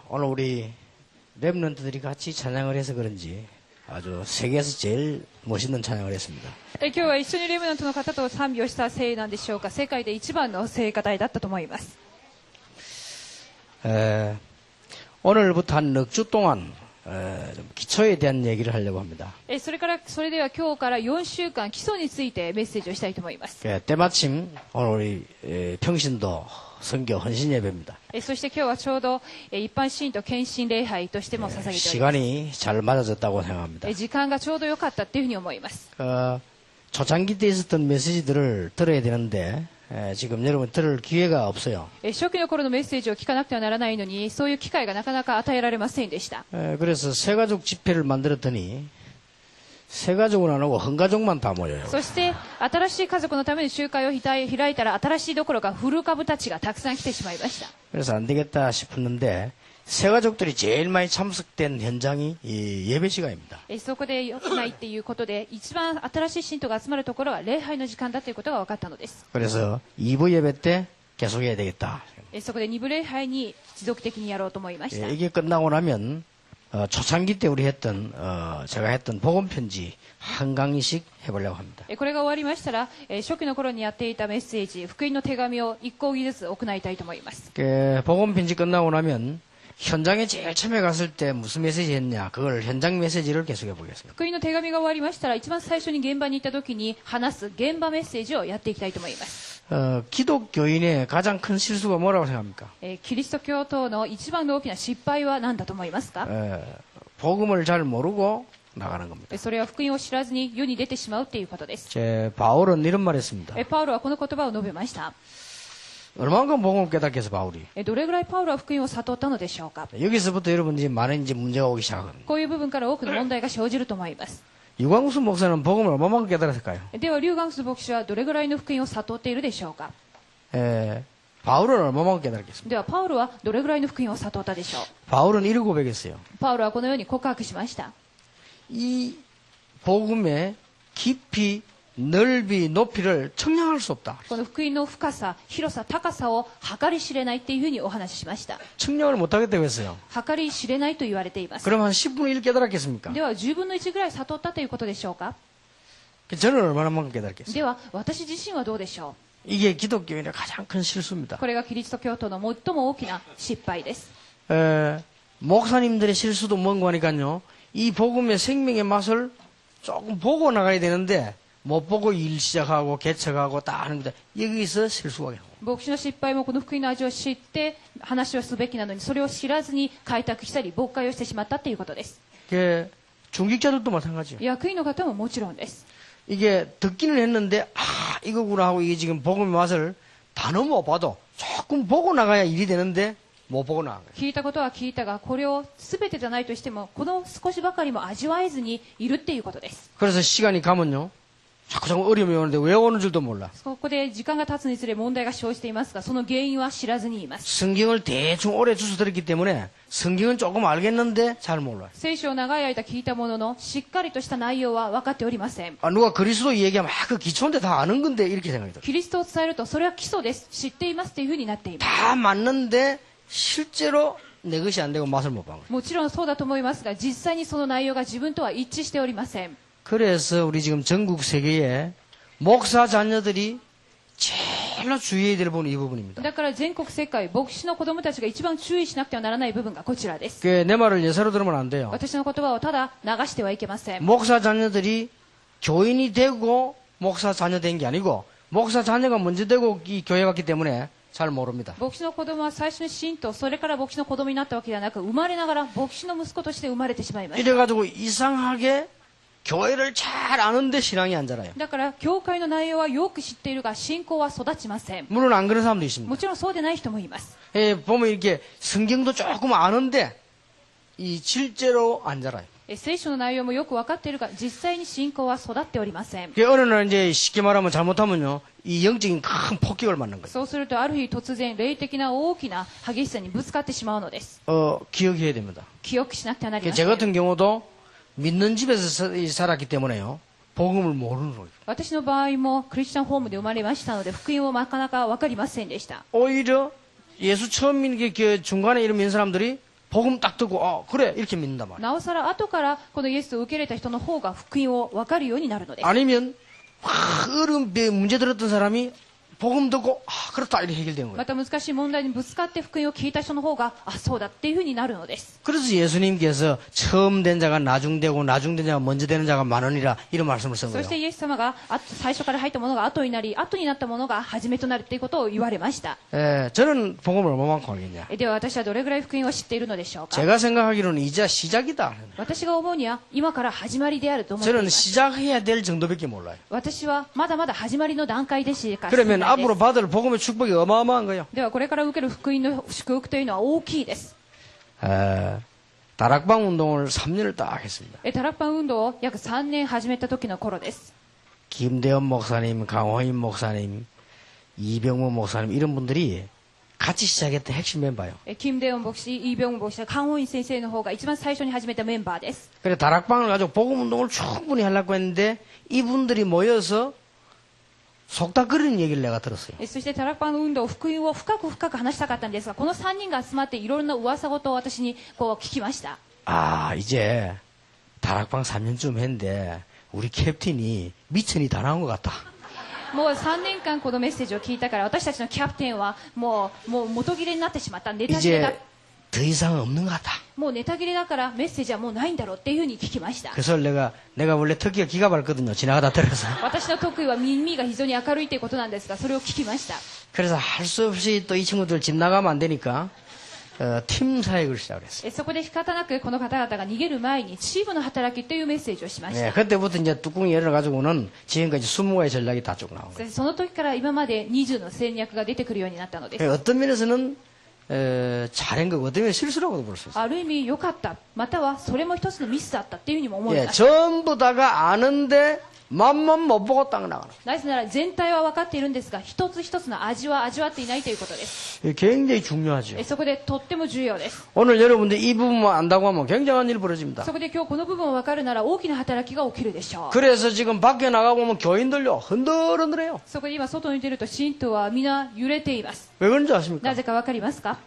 오늘 우리 랩런트들이 같이 찬양을 해서 그런지 아주 세계에서 제일 멋있는 찬양을 했습니다. 今日は一緒にレムナントの方と賛美をしたせいなんでしょうか。世界で一番の聖歌隊だったと思います。 오늘부터 한 넉 주 동안 좀 기초에 대한 얘기를 하려고 합니다. それでは今日から4週間基礎についてメッセージをしたいと思います。 때마침 오늘 우리 평신도 선교 헌신 예배입니다. そして今日はちょうど一般信徒献身礼拝としても捧げております。 시간이 잘 맞아졌다고 생각합니다. 時間がちょうど良かったっていうふうに思います。 초창기 때 있었던 메시지들을 들어야 되는데 지금 여러분 들을 기회가 없어요. 初期の頃のメッセージを聞かなくてはならないのに、そういう機会がなかなか与えられませんでした。 그래서 새가족 집회를 만들었더니 새가족은 안 오고 헌가족만 다 모여요. そして新しい家族のために集会を開いたら、新しいどころか古株たちがたくさん来てしまいました。 그래서 안 되겠다 싶었는데 새가족들이 제일 많이 참석된 현장이 이 예배 시간입니다. そこで良くないっていうことで、一番新しい信徒が集まるところは礼拝の時間だということが分かったのです。 그래서 2부 예배 때 계속해야 되겠다. そこで2部礼拝に持続的にやろうと思いました。 이게 끝나고 나면 초창기 때 우리 했던 제가 했던 복음 편지 한 강의씩 해보려고 합니다. これが終わりましたら、初期の頃にやっていたメッセージ、福音の手紙を1講義ずつ行いたいと思います。 복음 편지 끝나고 나면 현장에 제일 처음에 갔을 때 무슨 메시지 했냐, 그걸 현장 메시지를 계속해 보겠습니다. 福音の手紙が終わりましたら、一番最初に現場に行った時に話す現場メッセージをやっていきたいと思います。 기독교인의 가장 큰 실수가 뭐라고 생각합니까? キリスト教徒の一番の大きな失敗は何だと思いますか？ 복음을 잘 모르고 나가는 겁니다. それは福音を知らずに世に出てしまうっていうことです。 바울은 이런 말 했습니다. パウロはこの言葉を述べました。 얼마만큼 복음을 깨닫게 해서 바울이. どれぐらいパウロは福音を悟ったのでしょうか？ 여기서부터 여러분 이제 많은 이제 문제가 오기 시작합니다. こういう部分から多くの問題が生じると思います。 유광수 목사는 복음을 얼마만큼 깨달았을까요? では、リュウガンス牧師はどれぐらいの福音を悟っているでしょうか？ 바울은 얼마만큼 깨달았겠습니까? では、パウロはどれぐらいの福音を悟ったでしょう？ 바울은 이를 고백했어요. パウロはこのように告白しました。 이 복음의 깊이, 넓이, 높이를 측량할 수 없다. この福音の深さ、広さ、高さを計り知れないっていうふうにお話ししました。 측량을 못하겠다고 했어요. 計り知れないと言われています。 그럼 한 10분의 1 깨달았겠습니까? では、10分の1ぐらい悟ったということでしょうか？ 저는 얼마나만큼 깨달았겠어요? では、私自身はどうでしょ 이게 기독교인의 가장 큰 실수입니다. う？これがキリスト教徒の最も大きな失敗です。 목사님들의 실수도 뭔가 하니까요. 이 복음의 생명의 맛을 조금 보고 나가야 되는데 못 보고 일 시작하고 개척하고 다 하는 겁니다. 여기서 실수가 나옵니다. 牧師の失敗もこの福音の味を知って話をすべきなのに、それを知らずに開拓したり牧会をしてしまったということです。 중직자들도 마찬가지예요. 役員の方ももちろんです。 이게 듣기는 했는데 이거구나 하고 이게 지금 복음의 맛을 다 넘어봐도 조금 보고 나가야 일이 되는데 못 보고 나가요. 聞いたことは聞いたが、これを全てじゃないとしても、この少しばかりも味わえずにいるっていうことです。 그래서 시간이 가면요. 자꾸 어려움이 오는데 왜 오는 줄도 몰라. そこで時間が経つにつれ問題が生じていますが、その原因は知らずにいます。 성경을 대충 오래 주워 들었기 때문에 성경은 조금 알겠는데 잘 몰라요. 聖書を長い間聞いたものの、しっかりとした内容は分かっておりません。 누가 그리스도 얘기하면 그 기초인데 다 아는 건데 이렇게 생각이 들어요. キリストを伝えると、それは基礎です。知っていますっていうふうになっています。 다 맞는데 실제로 내 것이 안 되고 맛을 못 본 거예요. もちろんそうだと思いますが、実際にその内容が自分とは一致しておりません。 그래서 우리 지금 전국 세계에 목사 자녀들이 제일로 주의해야 될 부분이 이 부분입니다. だから全国世界、牧師の子供たちが一番注意しなくてはならない部分がこちらです。 내 말을 예사로 들으면 안 돼요. 私の言葉をただ流してはいけません。 목사 자녀들이 교인이 되고 목사 자녀 된 게 아니고 목사 자녀가 먼저 되고 이 교회 갔기 때문에 잘 모릅니다. 牧師の子供は最初に信徒、それから牧師の子供になったわけではなく、生まれながら牧師の息子として生まれてしまいました。 이래가지고 이상하게 교회를 잘 아는데 신앙이 안 자라요. だから教会の内容はよく知っているが、信仰は育ちません。 물론 안 그런 사람도 있습니다. もちろんそうでない人もいます。 보면 이렇게 성경도 조금 아는데 이 실제로 안 자라요. 聖書の内容もよく分かっているが、実際に信仰は育っておりません。 어느 날 이제 쉽게 말하면 잘못하면요, 이 영적인 큰 폭격을 맞는 거예요. そうすると、ある日突然霊的な大きな激しさにぶつかってしまうのです。 기억해야 됩니다. 記憶しなくてはなりませ 제 ん。 같은 경우도 믿는 집에서 살았기 때문에요. 복음을 모르는 거예요. 私の場合もクリスチャンホームで生まれましたので、福音をなかなか分かりませんでした。 오히려 예수 처음 믿는 게 중간에 이런 믿는 사람들이 복음 딱 듣고 그래 이렇게 믿는단 말이야. なおさら後からこのイエスを受け入れた人の方が福音を分かるようになるのです。 아니면 어려운 문제 들었던 사람이 복음 듣고 그렇다 이렇게 해결되는 거예요. また難しい問題にぶつかって福音を聞いた人の方がそうだっていうふうになるのです。 그래서 예수님께서 처음 된 자가 나중되고 나중된 자가 먼저 되는 자가 많으니라 이런 말씀을 쓴 そ 거예요. してイエス様が最初から入ったものが後になり、後になったものが初めとなるということを言われました。 저는 복음을 얼마만큼 알겠냐. では私はどれぐらい福音を知っているのでしょうか。 제가 생각하기로는 이제 시작이다. 私が思うには今から始まりであると思ってい 저는 ます。 시작해야 될 정도밖에 몰라요. 私はまだまだ始まりの段階でしか知ら 그러면 ないです。 앞으로 받을 복음의 축복이 어마어마한 거예요. ではこれから受ける福音の祝福というのは大きいです。 다락방 운동을 3년을 딱 했습니다. タラッパン運動を約3年始めた時の頃です。 김대원 목사님, 강호인 목사님, 이병무 목사님 이런 분들이 같이 시작했던 핵심 멤버예요. キム・デヨン牧師、イ・ビョン牧師、カン・ホイン先生の方が一番最初に始めたメンバーです。 그래 다락방을 가지고 복음 운동을 충분히 하려고 했는데 이분들이 모여서 속닥거리는 얘기를 내가 들었어요. そしてタラッパン運動、福音を深く話したかったんですが、この3人が集まっていろんな噂事を私に聞きました。 이제 다락방 3년쯤 했는데 우리 캡틴이 미천이 다 나온 것 같다. もう3年間このメッセージを聞いたから、私たちのキャプテンはもう元切れになってしまった。ネタ切れだ。 이제 더 이상 없는 것 같다. もうネタ切れだからメッセージはもうないんだろうっていうふうに聞きました。 그래서 내가 원래 특기가 기가 밝거든요. 지나가다 들어서. 私の得意は耳が非常に明るいということなんですが、それを聞きました。 그래서 할 수 없이 또 이 친구들 집 나가면 안 되니까 팀 사역을 시작했어요. そこで仕方なくこの方々が逃げる前にチームの働きというメッセージをしまし 네, た。 그때부터 이제 뚜껑이 열어가지고는 지금까지 20가지 전략이 다 쭉 나온 거예요. その時から今まで20の戦略が出てくるようになったのです。 어떤 면에서는 잘한 거고 어떤 면에 실수라고도 볼 수 있어요. ある意味良かった、またはそれも一つのミスだったっていうふうにも思い 예, ます。 전부 다가 아는데 맛만 못 보고 딱 나가는. なぜなら全体は分かっているんですが、一つ一つの味は味わっていないということです。 이게 굉장히 중요하죠. そこでとっても重要です。 오늘 여러분들 이 부분만 안다고 하면 굉장한 일이 벌어집니다. そこで今日この部分を分かるなら大きな働きが起きるでしょう。 그래서 지금 밖에 나가보면 교인들요 흔들흔들해요. そこで今外に出ると信徒は皆揺れています。 왜 그런지 아십니까? なぜか分かりますか？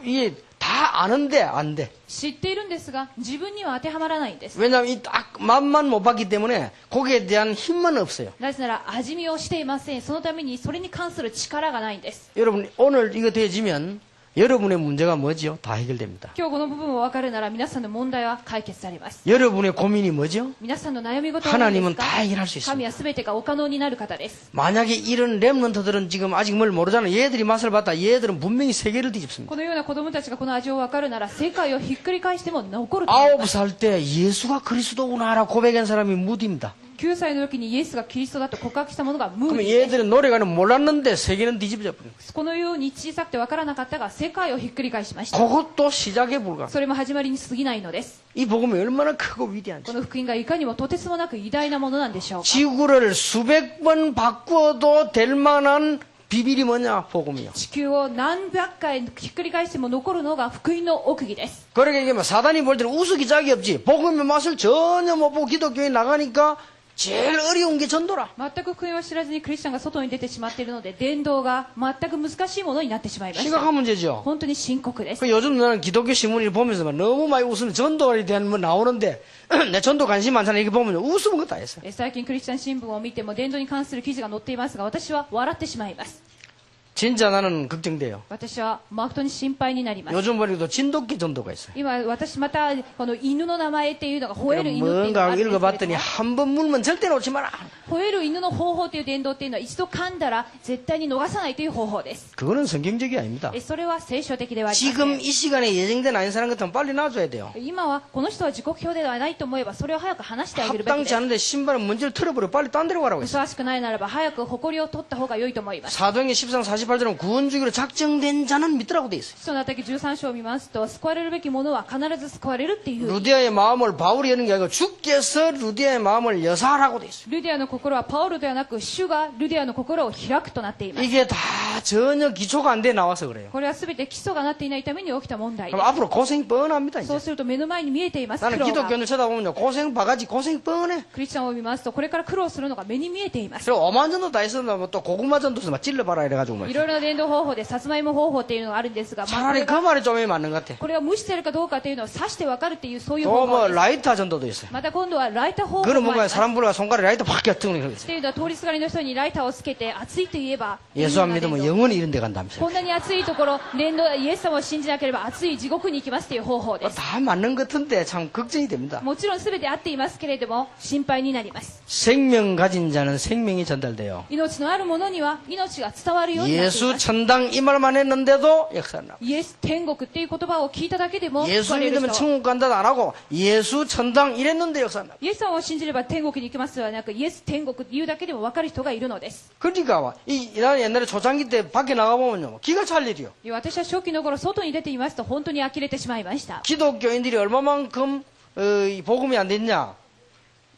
이게 다 아는데 안 돼. 知っているんですが自分には当てはまらないんです。 왜냐하면 이 딱 맛만 못 봤기 때문에 거기에 대한 힘만 없어요. なぜなら味見をしていません。そのためにそれに関する力がないんです。 여러분 오늘 이거 되어지면 여러분의 문제가 뭐죠? 다 해결됩니다. 今日この部分を分かるなら皆さんの問題は解決されます。 여러분의 고민이 뭐죠? 皆さんの悩み事は何です 하나님은 か？ 다 해결할 수 神 있습니다. は全てがお可能になる方です。 만약에 이런 랩런트들은 지금 아직 뭘 모르잖아요. 얘들이 맛을 봤다. 얘들은 분명히 세계를 뒤집습니다. このような子供たちがこの味を分かるなら世界をひっくり返しても残ると思います。 9살 때 예수가 그리스도구나라 고백한 사람이 무디입니다. 9歳の時にイエスがキリストだと告白したものがムー 그러면 ディです。 얘들은 노래가는 몰랐는데 세계는 뒤집어져 버린 거예요. このように小さくて分からなかったが世界をひっくり返しました。 그것도 시작에 불과합니다. それも始まりに過ぎないのです。 이 복음이 얼마나 크고 위대한지. この福音がいかにもとてつもなく偉大なものなんでしょうか。 지구를 수백 번 바꾸어도 될 만한 비밀이 뭐냐? 복음이요. 地球を何百回ひっくり返しても残るのが福音の奥義です。 그러니까 이게 뭐 사단이 볼 때는 우스기 짝이 없지. 복음의 맛을 전혀 못 보고 기독교에 나가니까 제일 어려운 게 전도라. 全く福音を知らずにクリスチャンが外に出てしまっているので伝道が全く難しいものになってしまいました。 심각한 문제죠. 本当に深刻です。 그 요즘 나는 기독교 신문을 보면서 막 너무 많이 웃으면 전도에 대한 뭐 나오는데 내 전도 관심 많잖아. 이렇게 보면 웃으면 그거 다 했어요. 最近クリスチャン新聞を見ても伝道に関する記事が載っていますが私は笑ってしまいます。 진짜 나는 걱정돼요. 私は誠に心配になります。 요즘 보니까 진돗개 전도가 있어요. 今私またこの犬の名前っていうのが吠える犬っていうのがあ 뭔가 るんですけれど 읽어봤더니 も 한 번 물면 절대 놓지 마라. 吠える犬の方法という伝道っていうのは一度噛んだら絶対に逃さないという方法です。 그거는 성경적이 아닙니다. それは聖書的ではありませ 지금 ん。 이 시간에 예정된 아닌 사람 같으면 빨리 놔줘야 돼요. 今はこの人は時刻表ではないと思えばそれを早く話してあげるべきで 합당치 す。 않은데 신발은 먼지를 털어버려 빨리 딴 데로 가라고 ふ 했어요. さわしくないならば早く誇りを取った方が良いと思います。 사도행전 13, 48절은 구원 주기로 작정된 자는 믿더라고 돼 있어요. 使徒の働き13章を見ますと救われるべき者は必ず救われるっていうふうに 루디아의 마음을 바울이 여는 게 아니고 주께서 루디아의 마음을 여사하라고 돼 있어요. ルディアの心はパウロではなく主がルディアの心を開くとなっています。 이게 다 전혀 기초가 안 돼 나와서 그래요. これは全て基礎がなっていないために起きた問題で 그럼 앞으로 고생이 뻔합니다. す。そう 이제. すると目の前に見えています。 나는 苦労が 기독교를 쳐다보면요 고생 바가지 고생 뻔해. クリスチャンを見ますとこれから苦労するのが目に見えています。 그리고 오만전도 다 했었나 뭐또 고구마 전도서 막 찔러봐라 이래가지고 뭐 いいろいろな伝道方法でさつまいも方法っていうのがあるんですが、まあ、こ 차라리 れ 그 が 말이 좀 맞는 것 같아. これが無視してるかどうかっていうのを指してわかるっていうそういう 또 方 뭐 法です。 라이터 전도도 있어요. また今度はライター方法 그런 もあり 뭔가 ます。 사람 불러가 손가락에 라이터 팍 껴뜨는 거 っ 있어요. ていうのは通りすがりの人にライターをつけて熱いと言えば 예수 안 믿으면 영원히 이런 데 간다면서요. こんなに熱いところ伝道イエス様を信じなければ熱い地獄に行きますという方法です。 다 맞는 것 같은데 참 걱정이 됩니다. もちろん全て合っていますけれども心配になります。 생명 가진 자는 생명이 전달돼요. 命のある者には命が伝わるようになってい 예수 ます。 천당 이 말만 했는데도 역사는 나. イエス天国っていう言葉を聞いただけでも 예수 救われる 믿으면 人、 천국 간다도 안 하고 예수 천당 이랬는데 역사는 나. イエス様を信じれば天国に行きますではなくイエス天国って言うだけでも分かる人がいるのです。 그러니까 나는 옛날에 초창기 때 밖에 나가보면요 기가 찰 일이요. 私は初期の頃外に出ていますと本当に呆れてしまいました。 기독교인들이 얼마만큼 이 복음이 안 됐냐.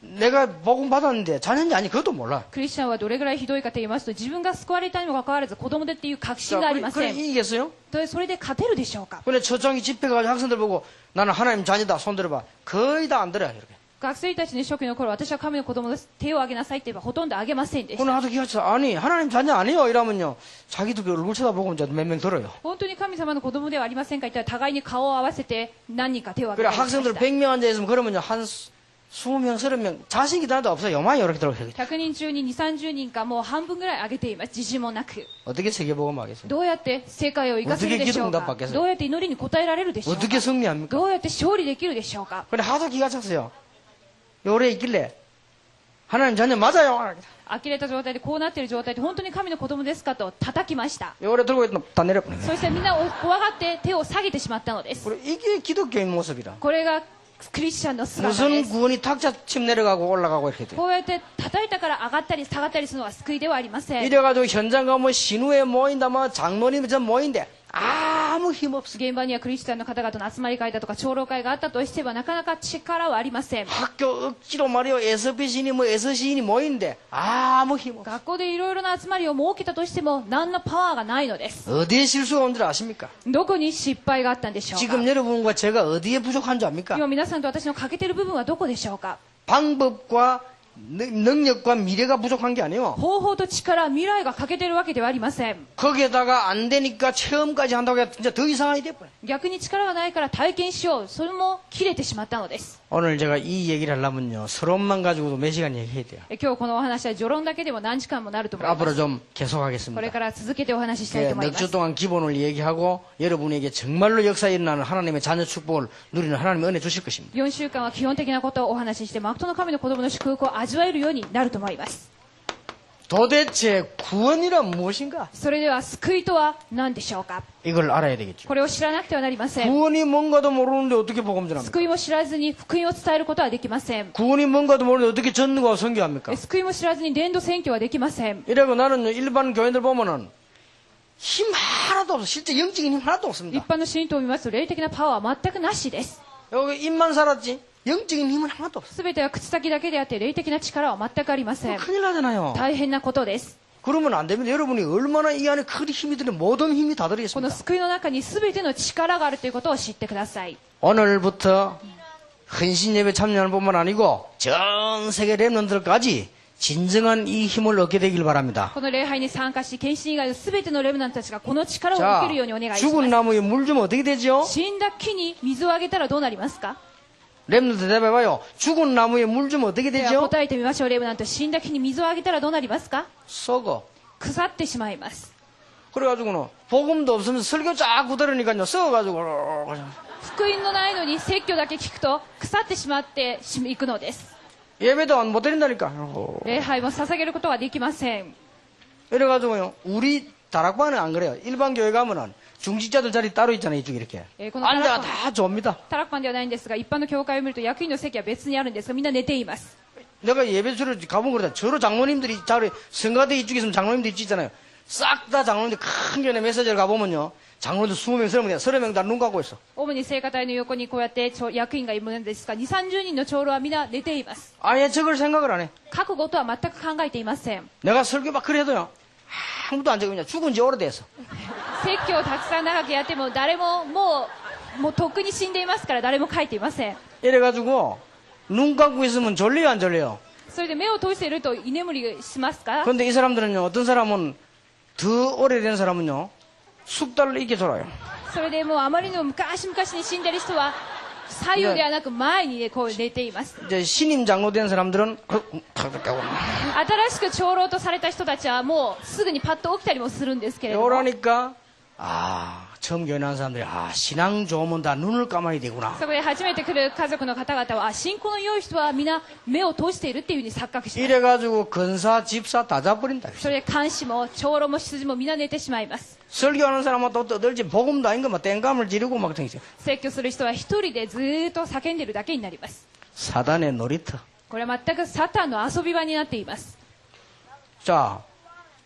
내가 복음 받았는데 자녀인지 아니 그것도 몰라. クリスチャンはどれぐらいひどいかと言いますと自分が救われたにもかかわらず子供でっていう確信 자, がありま 그래 せん。 이기겠어요? それで勝てるでしょうか。 근데 초창기 집회 가서 학생들 보고 나는 하나님 자녀다 손 들어봐. 거의 다 안 들어요 이렇게. 学生たちに初期の頃私は神の子供です手を挙げなさいって言えばほとんど挙げませんでし 오늘 た。 하도 기가 차. 아니 하나님 자녀 아니에요 이러면요 자기도 그 얼굴 쳐다보고 이제 몇 명 들어요. 本当に神様の子供ではありませんか言ったら互いに顔を合わせて何人か手を挙 그래 げていました。 학생들 100명 앉아 있으면 그러면요 한 20명 30명 자식이 나도 없어요. 요만히 이렇게 들어요. 100人中に2、30人かもう半分ぐらい挙げています。自信もなく。 어떻게 세계복음 하겠어요? どうやって世界を生かせるでしょう 어떻게 か。 기도응답받겠어요? どうやって祈りに応えられるでしょうか。 어떻게 승리합니까? どうやって勝利できるでしょうか。 그래 하도 기가 찼어요. 요래 있길래 하나님 자녀 맞아요. 呆れた状態でこうなっている状態で本当に神の子供ですかと叩きました。 요래 들고 있다 다 내려버려. そしてみんな怖がって手を下げてしまったのです。 그래 이게 기독교인 모습이라. これがクリスチャンの姿 무슨 です。 구원이 탁자침 내려가고 올라가고 이렇게 돼. こうやって叩いたから上がったり下がったりするのは救いではありません。 이래가지고 현장 가면 신우에 모인다 뭐 장로님이 전 모인데 아무 힘 없어. 現場にはクリスチャンの方々の集まり会だとか長老会があったとしてはなかなか力はありません。 학교 억지로 말이요 SP신이 뭐 SC인이 모인데 아무 힘 없어. 学校でいろいろな集まりを設けたとしても何のパワーがないのです。 어디에 실수가 온 줄 아십니까? どこに失敗があったんでしょうか。 지금 여러분과 제가 어디에 부족한 줄 압니까? 今皆さんと私の欠けている部分はどこでしょうか。 방법과 능력과 미래가 부족한 게 아니에요. 方法と力、未来が欠けているわけではありません。 거기에다가 안 되니까 체험까지 한다고 해서 진짜 더 이상하게 돼버려. 逆に力がないから体験しよう。それも切れてしまったのです。 오늘 제가 이 얘기를 하려면요 서론만 가지고도 몇 시간 얘기해야 돼요. 今日このお話は序論だけでも何時間もなると思いま 앞으로 す。 좀 これ 계속하겠습니다. から続けてお話ししたいと思いま 넉 주 す。 동안 기본을 얘기하고 여러분에게 정말로 역사에 일어나는 하나님의 자녀 축복을 누리는 하나님의 은혜 주실 것입니다. 4週間は基本的なことをお話しして、誠の神の子供の祝福を味わえるようになると思います。 도대체 구원이란 무엇인가? それでは救いとは何でしょうか。 이걸 알아야 되겠죠. これを知らなくてはなりません。 구원이 뭔가도 모르는데 어떻게 복음 전합니까? 救いも知らずに福音を伝えることはできません。 구원이 뭔가도 모르는데 어떻게 전도와 선교합니까? 救いも知らずに伝道宣教はできません。 이래고 나는 일반 교인들 보면은 힘 하나도 없어. 실제 영적인 힘 하나도 一 없습니다. 般の信徒を見ますと霊的なパワーは全くなしです。 여기 입만 살았지 영적인 힘은 하나도 없어. すべては口先だけであって霊的な力は全くありません。 큰일 나잖아요. 大変なことです。 그러면 안 됩니다. 여러분이 얼마나 이 안에 큰 힘이 들은 모든 힘이 다 この 들어있습니다. 救いの中にすべての力があるということを知ってください。 오늘부터 헌신 예배 참여하는 뿐만 아니고 전 세계 렘넌트들까지 진정한 이 힘을 얻게 되길 바랍니다. この礼拝に参加し、献身以外のすべてのレムナントたちがこの力を受 자, けるようにお願いし 죽은 ます。 나무에 물 주면 어떻게 되죠? 死んだ木に水をあげたらどうなりますか。 렘넌트 대답해봐요. 죽은 나무에 물 주면 어떻게 では 되죠? 答えてみましょう。レムナント、死んだ木に水をあげたらどうなりますか。 썩어. 腐ってしまいます。 그래가지고는 복음도 없으면 설교 자꾸 들으니까요 썩어가지고 福音のないのに説教だけ聞くと腐ってしまっていくのです。 예배도 못 드린다니까. 礼拝も捧げることができません。 이래가지고요 우리 다락방은 안 그래요. 일반 교회 가면은 중직자들 자리 따로 있잖아요. 이쪽에 이렇게. この 앉아가 다 좁니다. タラックパンではないんですが、一般の教会を見ると役員の席は別にあるんですが、みんな寝ています。 내가 예배소를 가본 거다. 저로 장로님들이 자리 성가대 이쪽에 있으면 장로님들 있잖아요. 싹 다 장로님들 큰 교회 메시지를 가보면요. 장로님들 20명, 30명, 30명 다 눈 감고 있어. 主に聖歌隊の横にこうやって役員がいるんですが、2、30人の長老は皆寝ています。 아예 저걸 생각을 안 해. 覚悟とは全く考えていません。 내가 설교 막 그래도요. 아무도 안 적으냐. 죽은 지 오래됐어. 説教をたくさん長くやっても誰ももうとっくに死んでいますから誰も書いていません。 이래가지고 눈 감고 있으면 졸려요, 안 졸려요? それで目を閉じていると居眠りしますか。 근데 이 사람들은요, 어떤 사람은 더 오래된 사람은요, 숙달을 이렇게 돌아요. それでもうあまりの昔々に死んでる人は左右ではなく前にこう寝ています。 이제 신임 장로 된 사람들은, 新しく長老とされた人たちはもうすぐにパッと起きたりもするんですけれども、 요러니까, 처음 교회 나온 사람들이, 신앙 좋으면 다 눈을 감아야 되구나. そこで初めて来る家族の方々は信仰の良い人は皆目を閉じているっていうふうに錯覚します。 이래가지고 근사, 집사 다 잡버린다. それで監視も長老も執事も皆寝てしまいます。 설교하는 사람은 또 떠들지, 복음도 아닌 거막 땡감을 지르고 막 등지. 説教する人は一人でずーっと叫んでるだけになります。 사단의 놀이터. これは全くサタンの遊び場になっています。 자,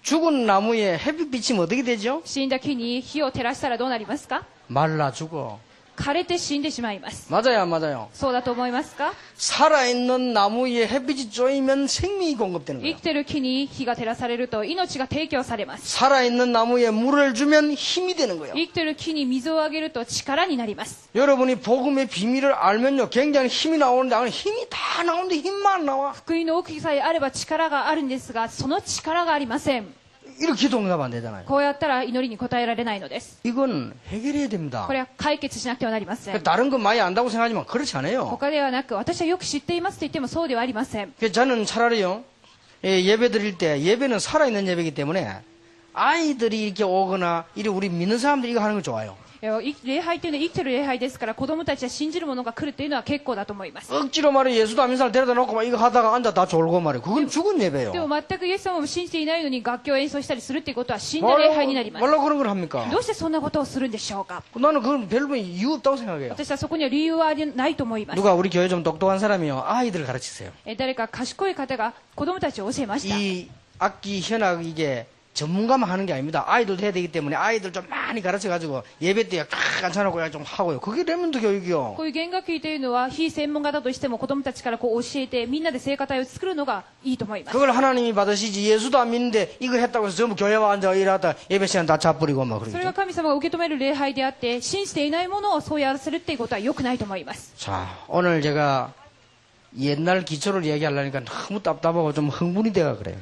죽은 나무에 햇빛 비치면 어떻게 되죠? 死んだ木に火を照らしたらどうなりますか？ 말라 죽어. 枯れて死んでしまいます。 맞아요, 안 맞아요? そうだと思いますか？ 살아있는 나무에 햇빛이 쪼이면 생명이 공급되는 生 거예요. きてる木に火が照らされると命が提供されます。 살아있는 나무에 물을 주면 힘이 되는 거예요. 生きてる木に水をあげると力になります。 여러분이 복음의 비밀을 알면요, 굉장히 힘이 나오는데, 힘이 다 나오는데 힘만 안 나와. 福音の奥義さえあれば力があるんですが、その力がありません。 이렇게 기도응답 안 되잖아요. こうやったら祈りに応えられないのです。 이건 해결해야 됩니다. これは解決しなくてはなりません。 다른 거 많이 안다고 생각하지만 그렇지 않아요. 他ではなく、私はよく知っていますと言ってもそうではありません。 그래서 저는 차라리요, 예배 드릴 때, 예배는 살아있는 예배이기 때문에 아이들이 이렇게 오거나, 이렇게 우리 믿는 사람들이 이거 하는 거 좋아요. 礼拝というのは生きてる礼拝ですから、子供たちは信じる者が来るというのは結構だと思います。 억지로 말해 예수도 안 믿는 사람 데려다 놓고 막 이거 하다가 앉아 다 졸고 말이에요. 그건 죽은 で 예배예요. も全くイエス様も信じていないのに楽器を演奏したりするっていうことは死んだ礼拝になります。 뭘로 그런 걸 합니까? どうしてそんなことをするんでしょうか？ 나는 그건 별로 이유 없다고 생각해요. 私はそこには理由はないと思います。 누가 우리 교회 좀 똑똑한 사람이요, 아이들을 가르치세요. 誰か賢い方が子供たちを教えました。 이 악기 현악 이게 전문가만 하는 게 아닙니다. 아이들도 해야 되기 때문에 아이들 좀 많이 가르쳐가지고 예배 때 앉혀놓고 좀 하고요. 그게 레몬드 교육이요. こういう弦楽器というのは非専門家だとしても子供たちからこう教えてみんなで聖歌隊を作るのがいいと思います。 그걸 하나님이 받으시지. 예수도 안 믿는데 이거 했다고 해서 전부 교회 와 앉아 일하다 예배 시간 다 차버리고 막 それが 그러죠. 神様が受け止める礼拝であって信じていないものをそうやらせるっていうことは良くないと思います。 자, 오늘 제가 옛날 기초를 얘기하려니까 너무 답답하고 좀 흥분이 돼가 그래요.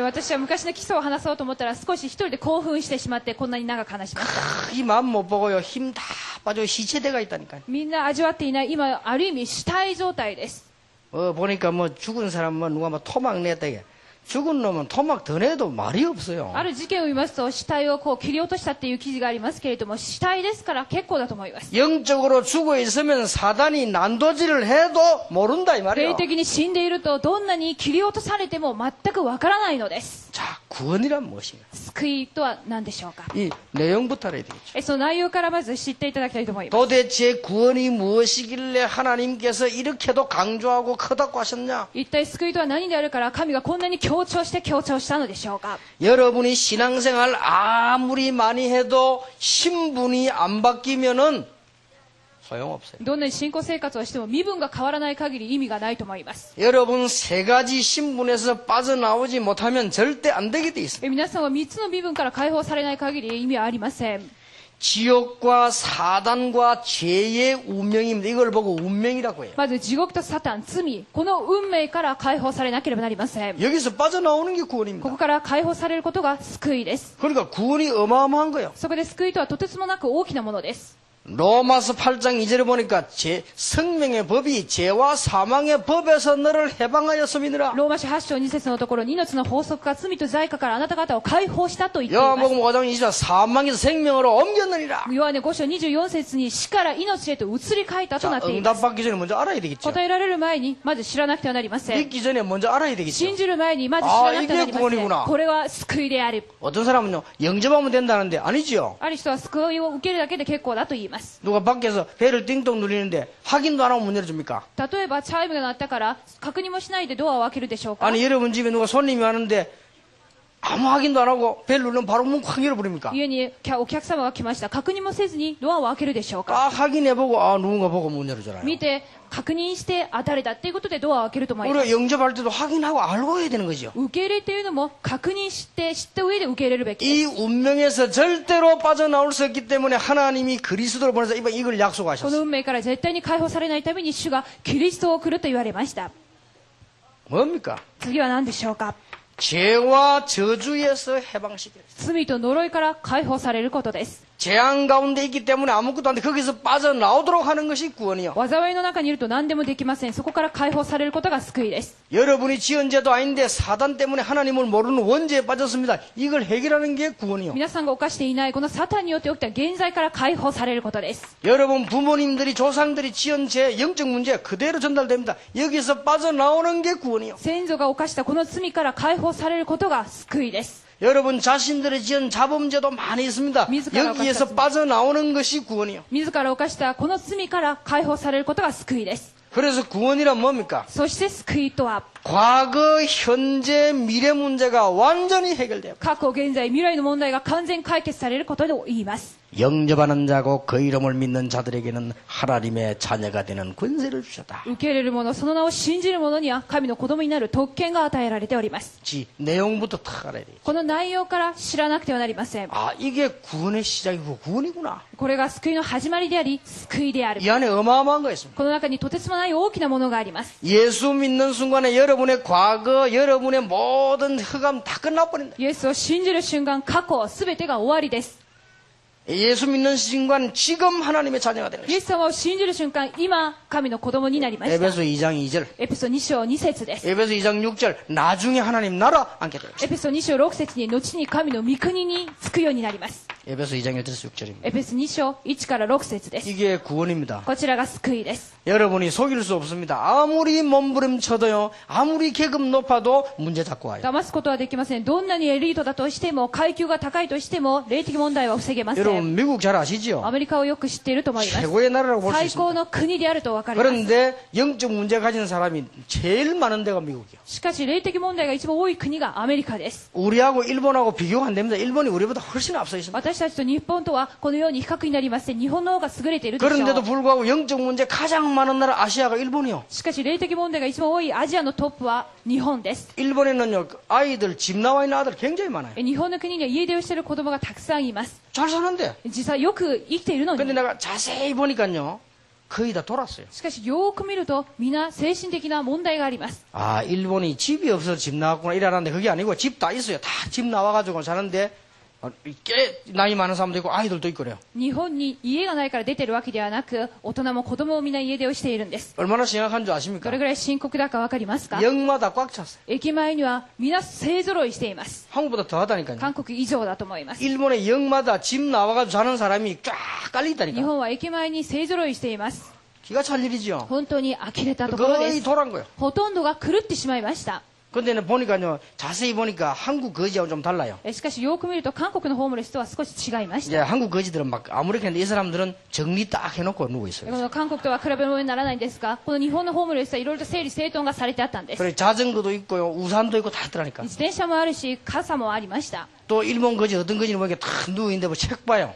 私は昔の基礎を話そうと思ったら少し一人で興奮してしまってこんなに長く話しました。 이 마음 못 보고요. 힘 다 빠져 시체대가 있다니까요. みんな味わっていない今ある意味死体状態です。 보니까 뭐 죽은 사람 뭐 누가 뭐 토막 냈다 이게. 죽은 놈은 토막 더 내도 말이 없어요. ある事件を見ますと死体をこう切り落としたっていう記事がありますけれども死体ですから結構だと思います。 영적으로 죽어 있으면 사단이 난도질을 해도 모른다 이 霊 말이에요. 的に死んでいるとどんなに切り落とされても全くわからないのです。 자, 구원이란 무엇인가? 救いとは何でしょうか？ 이 내용부터 알아야 되겠죠. その内容からまず知っていただきたいと思います。 도대체 구원이 무엇이길래 하나님께서 이렇게도 강조하고 크다고 하셨냐? 一体救いとは何であるから神がこんなに強調したのでしょうか？ 여러분이 신앙생활 아무리 많이 해도 신분이 안 바뀌면은 소용없어요. どんなに信仰生活をしても身分が変わらない限り意味がないと思います。 여러분 세 가지 신분에서 빠져나오지 못하면 절대 안 되게 돼 있어요. 皆さんは3つの身分から解放されない限り意味はありません。 지옥과 사단과 죄의 운명입니다. 이걸 보고 운명이라고 해요. まず地獄とサタン、罪、この運命から解放されなければなりません。 여기서 빠져나오는 게 こ 구원입니다. こから解放されることが救いです。 그러니까 구원이 어마어마한 거예요. そこで救いとはとてつもなく大きなものです。 로마서 8장 2절에 보니까 생명의 법이 죄와 사망의 법에서 너를 해방하였음 이니라. ローマ書8章2節のところに命の法則が罪と罪禍からあなた方を解放したと言っています。 요한복음 5장 20절 사망에서 생명으로 옮겼느니라. ヨハネ5章24節に死から命へと移り変えたとな 자, っています。 응답받기 전에 먼저 알아야 되겠죠. 答えられる前にまず知らなくてはなりません。 믿기 전에 먼저 알아야 되겠죠. 信じる前にまず知らなくてはなりませ 이게 ん。 구원이구나. これは救いである。 어떤 사람은요 영접하면 된다는데 아니지요. ある人は救いを受けるだけで結構だと言います。 누가 밖에서 배를 띵동 누리는데 확인도 안 하고 문 열어줍니까? 例えばチャイムが鳴ったから確認もしないでドアを開けるでしょうか？ 아니 여러분 집에 누가 손님이 왔는데 아무 확인도 안 하고 벨 누르면 바로 문 확 열어버립니까? 家にお客様が来ました。確認もせずにドアを開けるでしょうか？ 딱 확인해보고 누군가 보고 문 열어줘라요. 見て確認して誰だっていうことでドアを開けると思います。 우리가 영접할 때도 확인하고 알고 해야 되는 거죠. 受け入れっていうのも確認して知った上で受け入れるべきです。 이 운명에서 절대로 빠져나올 수 없기 때문에 하나님이 그리스도를 보내서 이걸 この 약속하셨어요. 運命から絶対に解放されないために主がキリストを送ると言われました。 뭡니까? 次は何でしょうか？ 죄와 저주에서 해방시켜요. 罪と呪いから解放されることです。 재앙 가운데 있기 때문에 아무것도 안 돼. 거기서 빠져나오도록 하는 것이 구원이요. 災いの中にいると何でもできません。そこから解放されることが救いです。 여러분이 지은 죄도 아닌데 사단 때문에 하나님을 모르는 원죄에 빠졌습니다. 이걸 해결하는 게 구원이요. 皆さんが犯していないこのサタンによって起きた現在から解放されることです。 여러분 부모님들이 조상들이 지은 죄 영적 문제 그대로 전달됩니다. 여기서 빠져나오는 게 구원이요. 先祖が犯したこの罪から解放されることが救いです。 여러분 자신들이 지은 자범죄도 많이 있습니다. 여기에서 빠져나오는 것이 구원이요. 自ら犯したこの罪から解放されることが救いです。 그래서 구원이란 뭡니까? そして救いとは 과거, 현재, 미래 문제가 완전히 해결돼요. 過去、現在、未来の問題が完全解決されることを言います。 영접하는 자고 그 이름을 믿는 자들에게는 하나님의 자녀가 되는 권세를 주셨다. 受け入れる者、その名を信じる者には神の子供になる特権が与えられております。 내용부터 탁 알아야 돼요. この内容から知らなくてはなりません。 아, 이게 구원의 시작이고 구원이구나. これが救いの始まりであり、救いである。 이 안에 어마어마한 거 있습니다. この中にとてつもない大きなものがあります。 예수 믿는 순간에 여러분의 과거, 여러분의 모든 흑암 다 끝나버린다. イエスを信じる瞬間、過去、すべてが終わりです。 예수 믿는 순간 지금 하나님의 자녀가 되는 イエス様を信じる瞬間、今、神の子供になりました。 에베소 2장 2절, エペソ2章2節です。 에베소 2장 6절, 나중에 하나님 나라 앉게 되는 エペソ2章6節に、後に神の御国に着くようになります。 에베소 2장 1절에서 6절입니다. エペソ2章1から6節です。 이게 구원입니다. こちらが救いです。 여러분이 속일 수 없습니다. 아무리 몸부림쳐도요, 아무리 계급 높아도 문제 잡고 와요. 騙すことはできません。どんなにエリートだとしても、階級が高いとしても、霊的問題は防げません。 여러분 미국 잘 아시죠? アメリカをよく知っていると思います。 최고의 나라라고 볼 수 最 있습니다. 高の国であると分かります。 그런데 영적 문제 가진 사람이 제일 많은 데가 미국이요. しかし、霊的問題が一番多い国がアメリカです。 우리하고 일본하고 비교가 안 됩니다. 일본이 우리보다 훨씬 앞서 있습니다. 私たちと日本とはこのように比較になりまして、日本の方が優れているでしょ 그런데도 う。 불구하고 영적 문제 가장 많은 나라 아시아가 일본이요. しかし、霊的問題が一番多いアジアのトップは日本です。 일본에는요, 아이들 집 나와 있는 아들 굉장히 많아요. 日本の国には家出をしている子供がたくさんいます。 잘 사는데. 実際よく生きているの 근데 に。 내가 자세히 보니까요, 거의 다 돌았어요. しかし、よーく見ると、皆精神的な問題があります。 아, 일본이 집이 없어서 집 나왔구나 이러는데 그게 아니고 집 다 있어요. 다 집 나와가지고 사는데 꽤 나이 많은 사람도 있고 아이들도 있고 그래요. 日本に家がないから出てるわけではなく、大人も子供も皆家出をしているんです。 얼마나 심각한 줄 ど 아십니까? れぐらい深刻だかわかりますか？ 역마다 꽉 찼어요. 駅前には皆勢揃いしています。 한국보다 더 하다니까요. 韓国以上だと思います。 일본의 역마다 집 나와가지고 사는 사람이 쫙 日 깔려있다니까. 本は駅前に勢揃いしています。 기가 찰 일이죠. 本当に呆れたところで 거의 す。 돌아간 거예요. ほとんどが狂ってしまいました。 근데 보니까요, 자세히 보니까 한국 거지하고 좀 달라요. しかしよく見ると韓国のホームレスとは少し違いまし 이제 た。 한국 거지들은 막 아무렇게 했는데 이 사람들은 정리 딱 해놓고 누워 こ 있어요. の韓国とは比べ物にならないんですが、この日本のホームレスはいろいろと整理整頓がされてあったんです。 그래 자전거도 있고요, 우산도 있고 다 있더라니까. 自転車もあるし、傘もありました。 또 일본 거지 어떤 거지는 보니까 다 누워 있는데 뭐 책 봐요.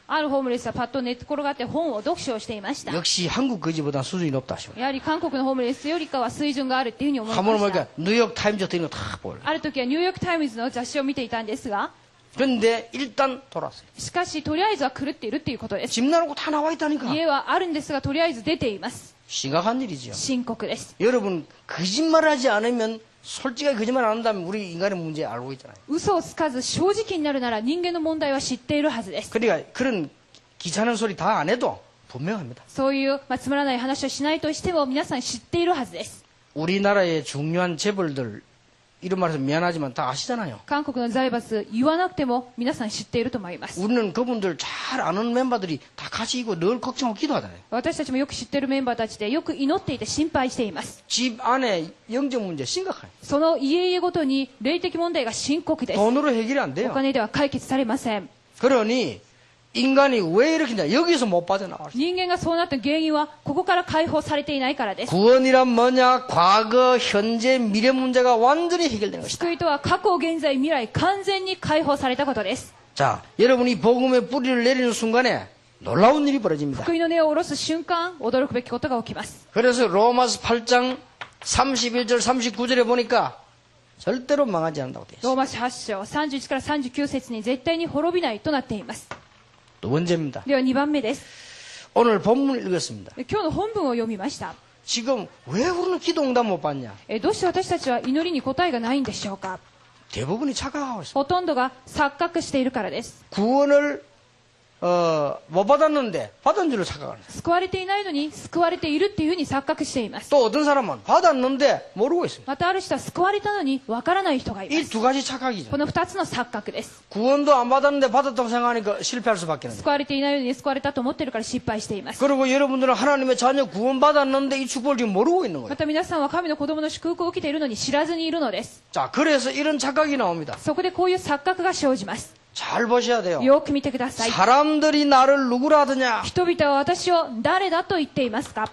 あるホームレスはパッと寝っ転がって本を読書をしていました。 역시 한국 거지보다 수준이 높다 싶어요. やはり韓国のホームレスよりかは水準があるっていうふうに思いま 한번 した。 보니까 뉴욕 타임즈 같은 거 다 보여요. ある時はニューヨークタイムズの雑誌を見ていたんですが、 근데 일단 돌았어요. しかしとりあえずは狂っているっていうことです。 집 나놓고 다 나와 있다니까. 家はあるんですが、とりあえず出ています。 심각한 일이죠. 深刻です。 여러분 거짓말하지 않으면 솔직하게 거짓말 안 한다면 우리 인간의 문제 알고 있잖아요. 嘘をつかず正直になるなら人間の問題は知っているはずです。 그러니까 그런 귀찮은 소리 다 안 해도 분명합니다. そういう、つまらない話をしないとしても皆さん知っているはずです。 우리나라의 중요한 재벌들 이런 말해서 미안하지만 다 아시잖아요. 韓国の財閥言わなくても皆さん知っていると思います。 우리는 그분들 잘 아는 멤버들이 다 같이 있고 늘 걱정하고 기도하잖아요. 私たちもよく知っているメンバーたちでよく祈っていて心配しています。 집 안에 영적 문제 심각해요. その家々ごとに霊的問題が深刻です。 돈으로 해결이 안 お 돼요. 金では解決されません。 그러니 인간이 왜 이렇게 되냐? 여기서 못 빠져나와요. 人間がそうなった原因はここから解放されていないからです。 구원이란 뭐냐? 과거, 현재, 미래 문제가 완전히 해결된 것이다. 救いとは過去、現在、未来完全に解放されたことです。 자, 여러분이 복음의 뿌리를 내리는 순간에 놀라운 일이 벌어집니다. 救いの根を下ろす瞬間、驚くべきことが起きます。 그래서 로마서 8장 31절 39절에 보니까 절대로 망하지 않는다고 되어 있어요. ローマ書8章31から39節に絶対に滅びないとなっています。 두 번째입니다. では2番目です。 오늘 본문을 읽었습니다. 今日の本文を読みました。 지금 왜 우리는 기도 응답 못 받냐? どうして私たちは祈りに答えがないんでしょうか。 대부분이 착각하고 있습니다. ほとんどが錯覚しているからです。 구원을 못 받았는데 받은 줄로 착각하는 거예요. 救われていないのに救われているっていうふうに錯覚しています。 또 어떤 사람은 받았는데 모르고 있습니다. またある人は救われたのにわからない人がいま 이 す。 두 가지 착각이죠. この2つの錯覚です。 구원도 안 받았는데 받았다고 생각하니까 실패할 수밖에 없는 救われていないのに救われたと思ってるから失敗しています。 그리고 여러분들은 하나님의 자녀 구원 받았는데 이 축복을 지금 모르고 있는 ま 거예요. た皆さんは神の子供の祝福を受けているのに知らずにいるのです。 자, 그래서 이런 착각이 나옵니다. そこでこういう錯覚が生じます。 잘 보셔야 돼요. よく見てください。 사람들이 나를 누구라 하더냐? 人々は私を誰だと言っていますか？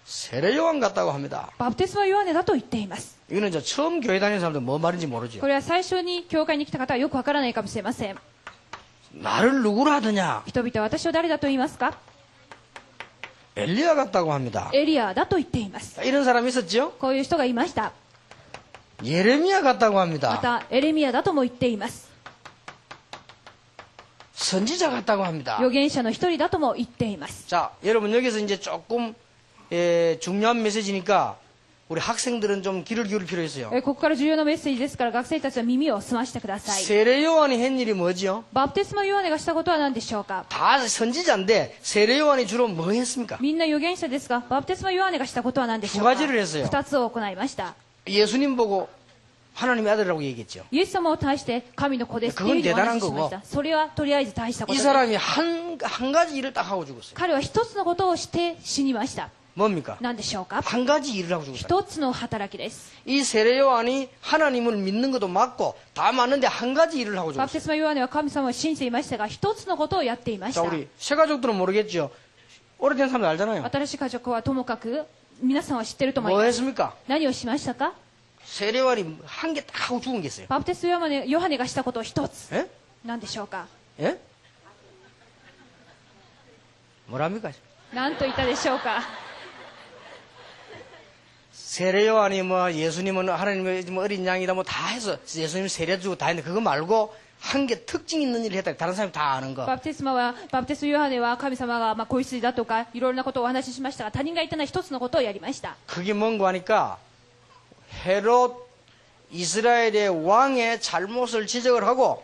세례 요한 같다고 합니다. バプテスマヨハネだと言っています。 이거는 이제 처음 교회 다니는 사람들 뭐 말인지 모르죠. これは最初に教会に来た方はよくわからないかもしれません。 나를 누구라 하더냐? 人々は私を誰だと言いますか？ 엘리야 같다고 합니다. エリアだと言っています。 자, 이런 사람이 있었죠? こういう人がいました。 예레미야 같다고 ま 합니다. たエレミアだとも言っています。 선지자 같다고 합니다. 預言者の一人だとも言っています。 자, 여러분 여기서 이제 조금 중요한 메시지니까 우리 학생들은 좀 귀를 기울일 필요 있어요. ここから重要なメッセージですから学生たちは耳を澄ましてください。 세례 요한이 한 일이 뭐지요? バプテスマヨハネがしたことは何でしょうか？ 다 선지자인데 세례 요한이 주로 뭐 했습니까? みんな預言者ですが、バプテスマヨハネがしたことは何でしょう 두 か？ 가지를 했어요. 2つを行いました。 예수님 보고 하나님의 아들이라고 얘기했죠. イエス様を対して神の子ですというふうにお話ししました。それはとりあえず大したこ 이 とです。 사람이 한 가지 일을 딱 하고 죽었어요. 彼は一つのことをして死にました。 뭡니까? 何でしょうか？ 한 가지 일을 하고 죽었어요. 一つの働きです。 이 세례 요한이 하나님을 믿는 것도 맞고 다 맞는데 한 가지 일을 하고 バプ 죽었어요. テスマヨハネは神様を信じていましたが、一つのことをやっていまし 자, た。 우리 새 가족들은 모르겠죠. 오래된 사람들 알잖아요. 新しい家族はともかく皆さんは知ってると思い 뭐 ます。 했습니까? 何をしましたか？ 세례 요한이 한 개 딱 하고 죽은 게 있어요. バプテスマヨハネがしたことを一つ。 예? 何でしょうか？ 예? 뭐랍니까? 何と言ったでしょうか？ 세례 요한이 뭐 예수님은 하나님의 뭐 어린 양이다 뭐 다 해서 예수님 세례 주고 다 했는데 그거 말고 한 개 특징 있는 일을 했다. 다른 사람이 다 아는 거. バプテスヨハネは神様が子羊だとかいろいろなことをお話ししましたが、他人が言ったのは一つのことをやりました。 그게 뭔고 하니까 헤롯 이스라엘의 왕의 잘못을 지적을 하고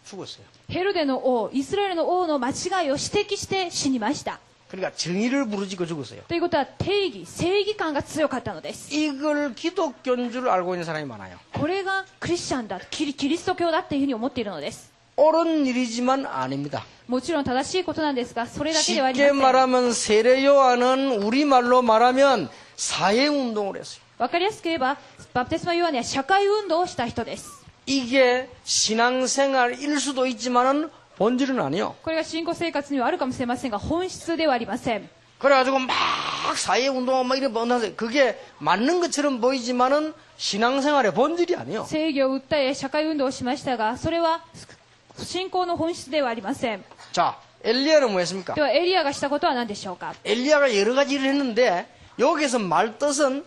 죽었어요. ヘロデの王、イスラエルの王の間違いを指摘して死にました。 그러니까 정의를 부르짖고 죽었어요. ということは定義、正義感が強かったのです。 이걸 기독교인 줄 알고 있는 사람이 많아요. これがクリスチャンだ、キリスト教だっていうふうに思っているのです。 옳은 일이지만 아닙니다. もちろん正しいことなんですが、それだけではありま 쉽게 せん。 말하면 세례 요한은 우리말로 말하면 사회운동을 했어요. わかりやすく言えば、バプテスマヨハネは社会運動をした人です。 이게 신앙생활일 수도 있지만은 본질은 아니요. これが信仰生活にはあるかもしれませんが、本質ではありません。 그래가지고 막 사회운동하고 막 이런 번하세 그게 맞는 것처럼 보이지만은 신앙생활의 본질이 아니요. 正義を訴え社会運動をしましたが、それは信仰の本質ではありません。 자, 엘리야는 뭐 했습니까? ではエリアがしたことは何でしょうか？ 엘리야가 여러 가지 일을 했는데 여기서 말뜻은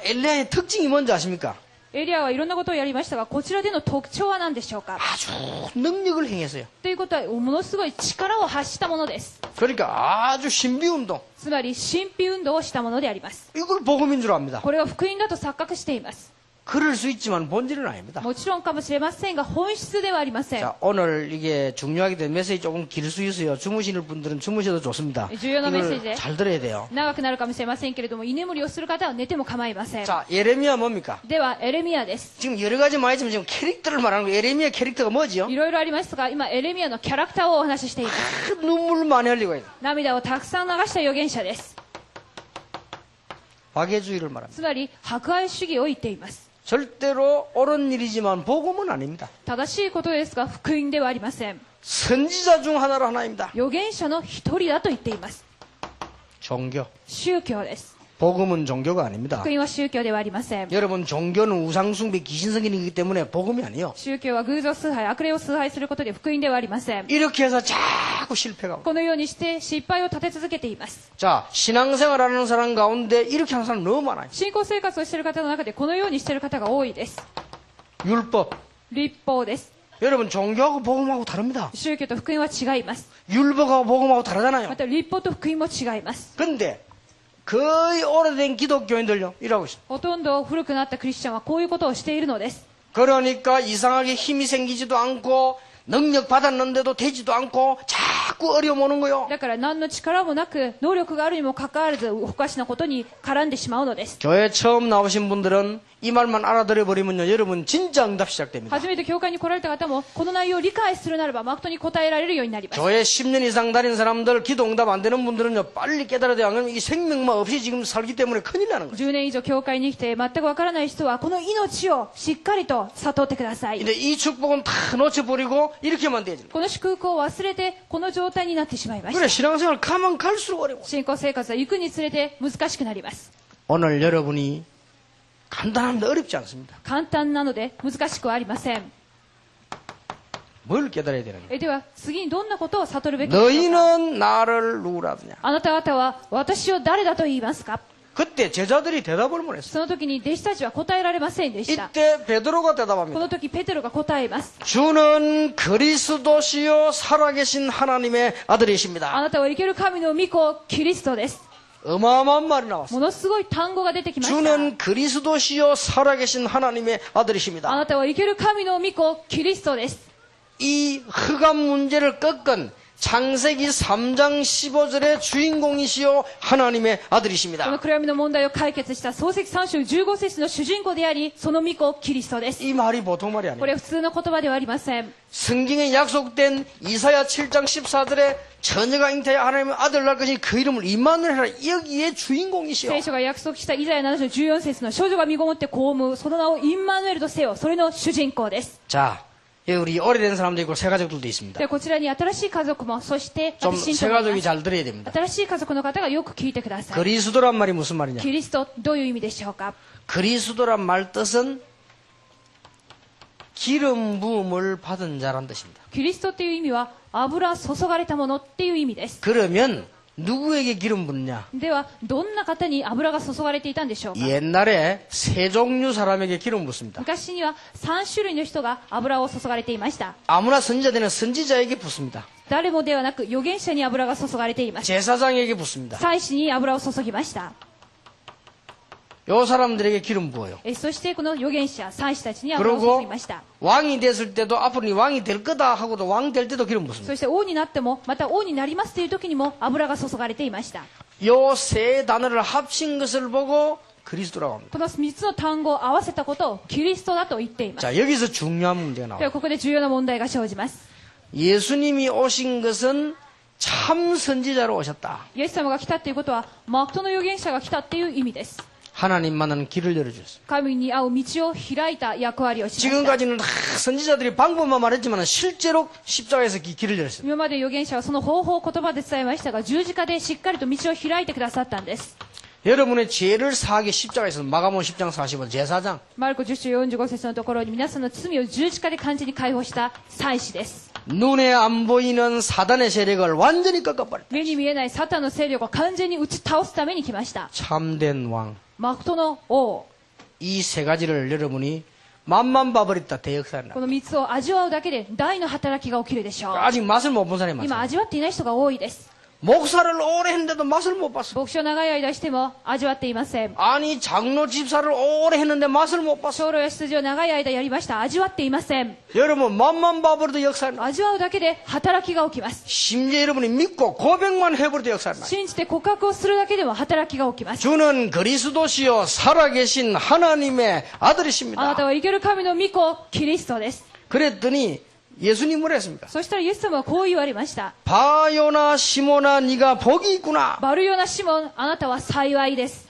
엘리야의 특징이 뭔지 아십니까? エリアはいろんなことをやりましたが、こちらでの特徴は何でしょうか？ 아주 능력을 행했어요. ということはものすごい力を発したものです。 그러니까 아주 신비운동. つまり神秘運動をしたものであります。 이걸 복음인 줄 압니다. これは福音だと錯覚しています。 그럴 수 있지만 본질은 아닙니다. もちろんかもしれませんが、本質ではありません。 자, 오늘 이게 중요하게 된 메시지 조금 길 수 있어요. 주무시는 분들은 주무셔도 좋습니다. 중요한 이걸 메시지. 잘 들어야 돼요. 長くなるかもしれませんけれども、居眠りをする方は寝ても構いません。 자, 예레미야 뭡니까? ではエレミアです。 지금 여러 가지 많이 지금 캐릭터를 말하는 거예요. 예레미야 캐릭터가 뭐지요? いろいろありますが、今エレミアのキャラクターをお話ししています。 그 눈물을 많이 흘리고 있어요. 涙をたくさん流した預言者です。 박애주의를 말합니다. つまり博愛主義を言っています。 절대로 옳은 일이지만 복음은 아닙니다. 正しいことですが福音ではありません。 선지자 중 하나로 하나입니다. 預言者の一人だと言っています。 종교. 宗教です。 복음은 종교가 아닙니다. 福音は宗教ではありません。 여러분 종교는 우상숭배 귀신성기이기 때문에 복음이 아니에요. 宗教は偶像崇拝、悪霊を崇拝することで福音ではありません。 이렇게 해서 자꾸 실패가 오고. このようにして失敗を立て続けています。 자, 신앙생활하는 사람 가운데 이렇게 하는 사람 너무 많아요. 信仰生活をしている方の中でこのようにしている方が多いです。 율법. 律法です。 여러분 종교하고 복음하고 다릅니다. 宗教と福音は違います。 율법하고 복음하고 다르잖아요. また律法と福音も違います。 근데 거의 오래된 기독교인들요 이러고 있습니다. ほとんど古くなったクリスチャンはこういうことをしているのです。 그러니까 이상하게 힘이 생기지도 않고 능력 받았는데도 되지도 않고 자꾸 어려움 오는 거요. だから何の力もなく能力があるにもかかわらずおかしなことに絡んでしまうのです。 교회 처음 나오신 분들은 이 말만 알아들어 버리면요 여러분 진짜 응답 시작됩니다. 初めて教会に来られた方もこの内容を理解するならば誠に答えられるようになります。 교회 10년 이상 다닌 사람들 기도 응답 안 되는 분들은요 빨리 깨달아야 돼요. 안 그러면 이 생명만 없이 지금 살기 때문에 큰일 나는 거예요. 10年以上教会に来て全くわからない人はこの命をしっかりと悟ってください。 근데 이 축복은 다 놓쳐버리고 이렇게만 돼야죠. この祝福を忘れてこの状態になってしまいまし 그래 た。 신앙생활 가면 갈수록 어려워. 信仰生活は行くにつれて難しくなります。 오늘 여러분이 간단한데 어렵지 않습니다. 簡単なので難しくはありません。 뭘 깨달아야 되는 거예요? では次にどんなことを悟るべきでしょうか。 너희는 나를 누구라 하느냐? あなた方は私を誰だと言いますか。 그때 제자들이 대답을 못 했어요. その時に弟子たちは答えられませんでした。 이때 베드로가 こ 대답합니다. の時ペテロが答えます。 주는 그리스도시요 살아계신 하나님의 あ 아들이십니다. なたは生ける神の御子キリストです。 어마어마한 말이 나왔어요. ものすごい単語が出てきました。 주는 그리스도시요 살아계신 하나님의 あ 아들이십니다. なたは生ける神の御子キリストです。 이 흑암 문제를 꺾은 창세기 3장 15절의 주인공이시요 하나님의 この 아들이십니다. 暗闇の問題を解決した創世記3章15節の主人公であり、その御子キリストです。 이 말이 보통 말이 こ 아니에요. れは普通の言葉ではありません。 성경에 약속된 이사야 7장 14절에 처녀가 잉태하여 하나님의 아들 낳을 것이니 그 이름을 임마누엘 하라. 여기에 주인공이시요. 聖書が約束したイザヤ7章14節の少女が身ごもって子を産む、その名をインマヌエルとせよ。それの主人公です。 자, 여기 우리 오래된 사람도 있고 새 가족들도 있습니다. でこちらに新しい家族も、そして 좀 新 새 人もいま 가족이 す。 잘 들어야 됩니다. 新しい家族の方がよく聞いてください。 그리스도란 말이 무슨 말이냐? キリスト、どういう意味でしょうか。 그리스도란 말 뜻은 기름 부음을 받은 자란 뜻입니다. キリストっていう意味は油注がれたものっていう意味です。 그러면 누구에게 기름 붓냐? ではどんな方に油が注がれていたんでしょうか。 옛날에 세 종류 사람에게 기름 붓습니다. 昔には3種類の人が油を注がれていました。 아무나 선지자되는 선지자에게 붓습니다. 誰もではなく預言者に油が注がれていました。 제사장에게 붓습니다. 祭司に油を注ぎました。 요 사람들에게 기름 부어요. そしてこの預言者、祭司たちに油を注 그리고 ぎました。 왕이 됐을 때도 앞으로 이 왕이 될 거다 하고도 왕 될 때도 기름 붓습니다. そして王になっても、また王になりますという時にも油が注がれていました。 요 세 단어를 합친 것을 보고 그리스도라고 합니다. この3つの単語を合わせたことをキリストだと言っています。 자, 여기서 중요한 문제가 で 나와요. はここで重要な問題が生じます。 예수님이 오신 것은 참 선지자로 오셨다. イエス様が来たっていうことは、誠の預言者が来たっていう意味です。 하나님만은 길을 열어주셨어요. 神に会う道を開いた役割をしました。 지금까지는 다 선지자들이 방법만 말했지만 실제로 십자가에서 길을 열었어요. 今まで預言者はその方法を言葉で伝えましたが、十字架でしっかりと道を開いてくださったんです。 여러분의 죄를 사하게 십자가에서 마가복음 10장 45절 제사장. マルコ10章45節のところに皆さんの罪を十字架で完全に解放した祭司です。 눈에 안 보이는 사단의 세력을 완전히 꺾어버렸다. 目に見えないサタンの勢力を完全に打ち倒すために来ました。 참된 왕. 誠の王。 이 세 가지를 여러분이 맛만 봐버렸다 대역사에 나. この3つを味わうだけで大の働きが起きるでしょう。 아직 맛을 못 본 사람이 今 많아요. 味わっていない人が多いです。 목사를 오래 했는데도 맛을 못 봤어. 牧師を長い間しても味わっていません。 아니 장로 집사를 오래 했는데 맛을 못 봤어. 長老や羊を長い間やりました。味わっていません。 여러분 맛만 봐버려도 역사에 나. 味わうだけで働きが起きます。 심지어 여러분이 믿고 고백만 해버려도 역사에 나. 信じて告白をするだけでも働きが起きます。 주는 그리스도시요 살아계신 하나님의 あな 아들이십니다. たは生ける神の御子、キリストです。 그랬더니 예수님 뭐라 했습니까? そしたらイエス様はこう言われました。 바요나 시모나 네가 복이 있구나. バルヨナシモン、あなたは幸いです。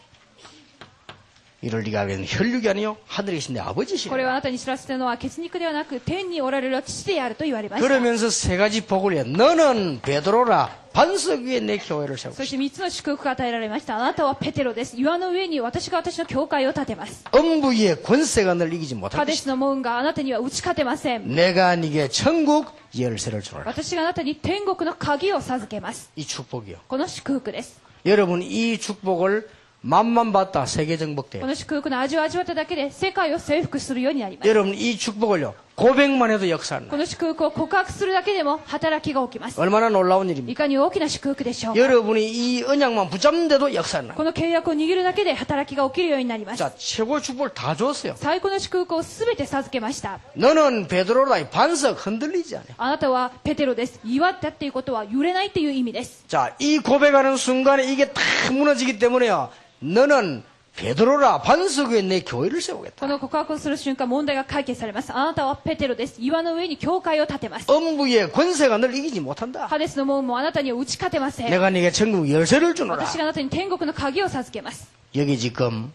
이를 네가 알겠는 혈육이 아니요 하늘에 계신 내 これはあ 아버지시라. なたに知らせたのは血肉ではなく天におられる父であると言われました。 그러면서 세 가지 복을 해. 너는 베드로라 반석 위에 내 교회를 세우고. そして3つの祝福が与えられました。あなたはペテロです。岩の上に私が私の教会を建てます。 음부의 권세가 널 이기지 못할 カデス 것이다. の門があなたには打ち勝てません。 내가 네게 천국 열쇠를 주노라. 私があなたに天国の鍵を授けます。 이 축복이요. この祝福です。 여러분 이 축복을 맛만 봤다 세계 정복돼요. この祝福の味を味わっただけで世界を征服するようになります。 여러분 이 축복을요 고백만 해도 역사는 こ 나요. の祝福を告白するだけでも働きが起きます。 얼마나 놀라운 い 일입니까? かに大きな祝福でしょうか。 여러분이 이 언약만 붙잡는데도 역사는 나요. この契約を握るだけで働きが起きるようになります。 자, 최고의 축복을 다 줬어요. 最高の祝福をすべて授けました。 너는 베드로라 반석 흔들리지 않아요. あなたはペテロです。祝ったっていうことは揺れないっていう意味です。 자, 이 고백하는 순간에 이게 탁 무너지기 때문에요. 너는 베드로라 반석 위에 내 교회를 세우겠다. この告白をする瞬間、問題が解決されます。あなたはペテロです。岩の上に教会を建てます。 엄부의 권세가 널 이기지 못한다. ハデスの門もあなたには打ち勝てません。 내가 네게 천국 열쇠를 주노라. 私があなたに天国の鍵を授けます。 여기 지금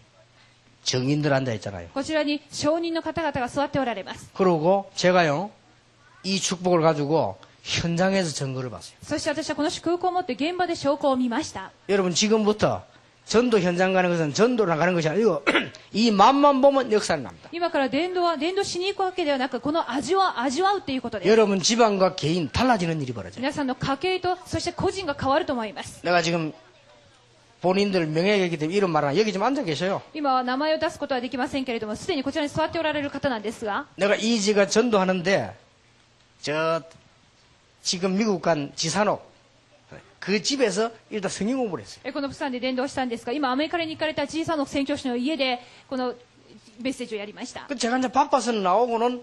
정인들 앉아 있잖아요. こちらに証人の方々が座っておられます。 그러고 제가요, 이 축복을 가지고 현장에서 증거를 봤어요. そして私はこの祝福を持って現場で証拠を見ました。 여러분 지금부터 전도 현장 가는 것은 전도로 나가는 것이 아니고 이 맛만 보면 역사를 납니다. 今から伝道しに行くわけではなく、この味は味わうっていうことです。 여러분 집안과 개인 달라지는 일이 벌어져요. 皆さんの家計と、そして個人が変わると思います。 내가 지금 본인들 명예이기 때문에 이런 말은 여기 좀 앉아 계셔요. 今は名前を出すことはできませんけれども、すでにこちらに座っておられる方なんですが、 내가 이지가 전도하는데 저 지금 미국 간 지산옥 그 집에서 일단 성경 공부를 했어요. このプサンで伝道したんですが、今アメリカに行かれた小さな宣教師の家でこのメッセージをやりました。 그 제가 이제 바빠서 나오고는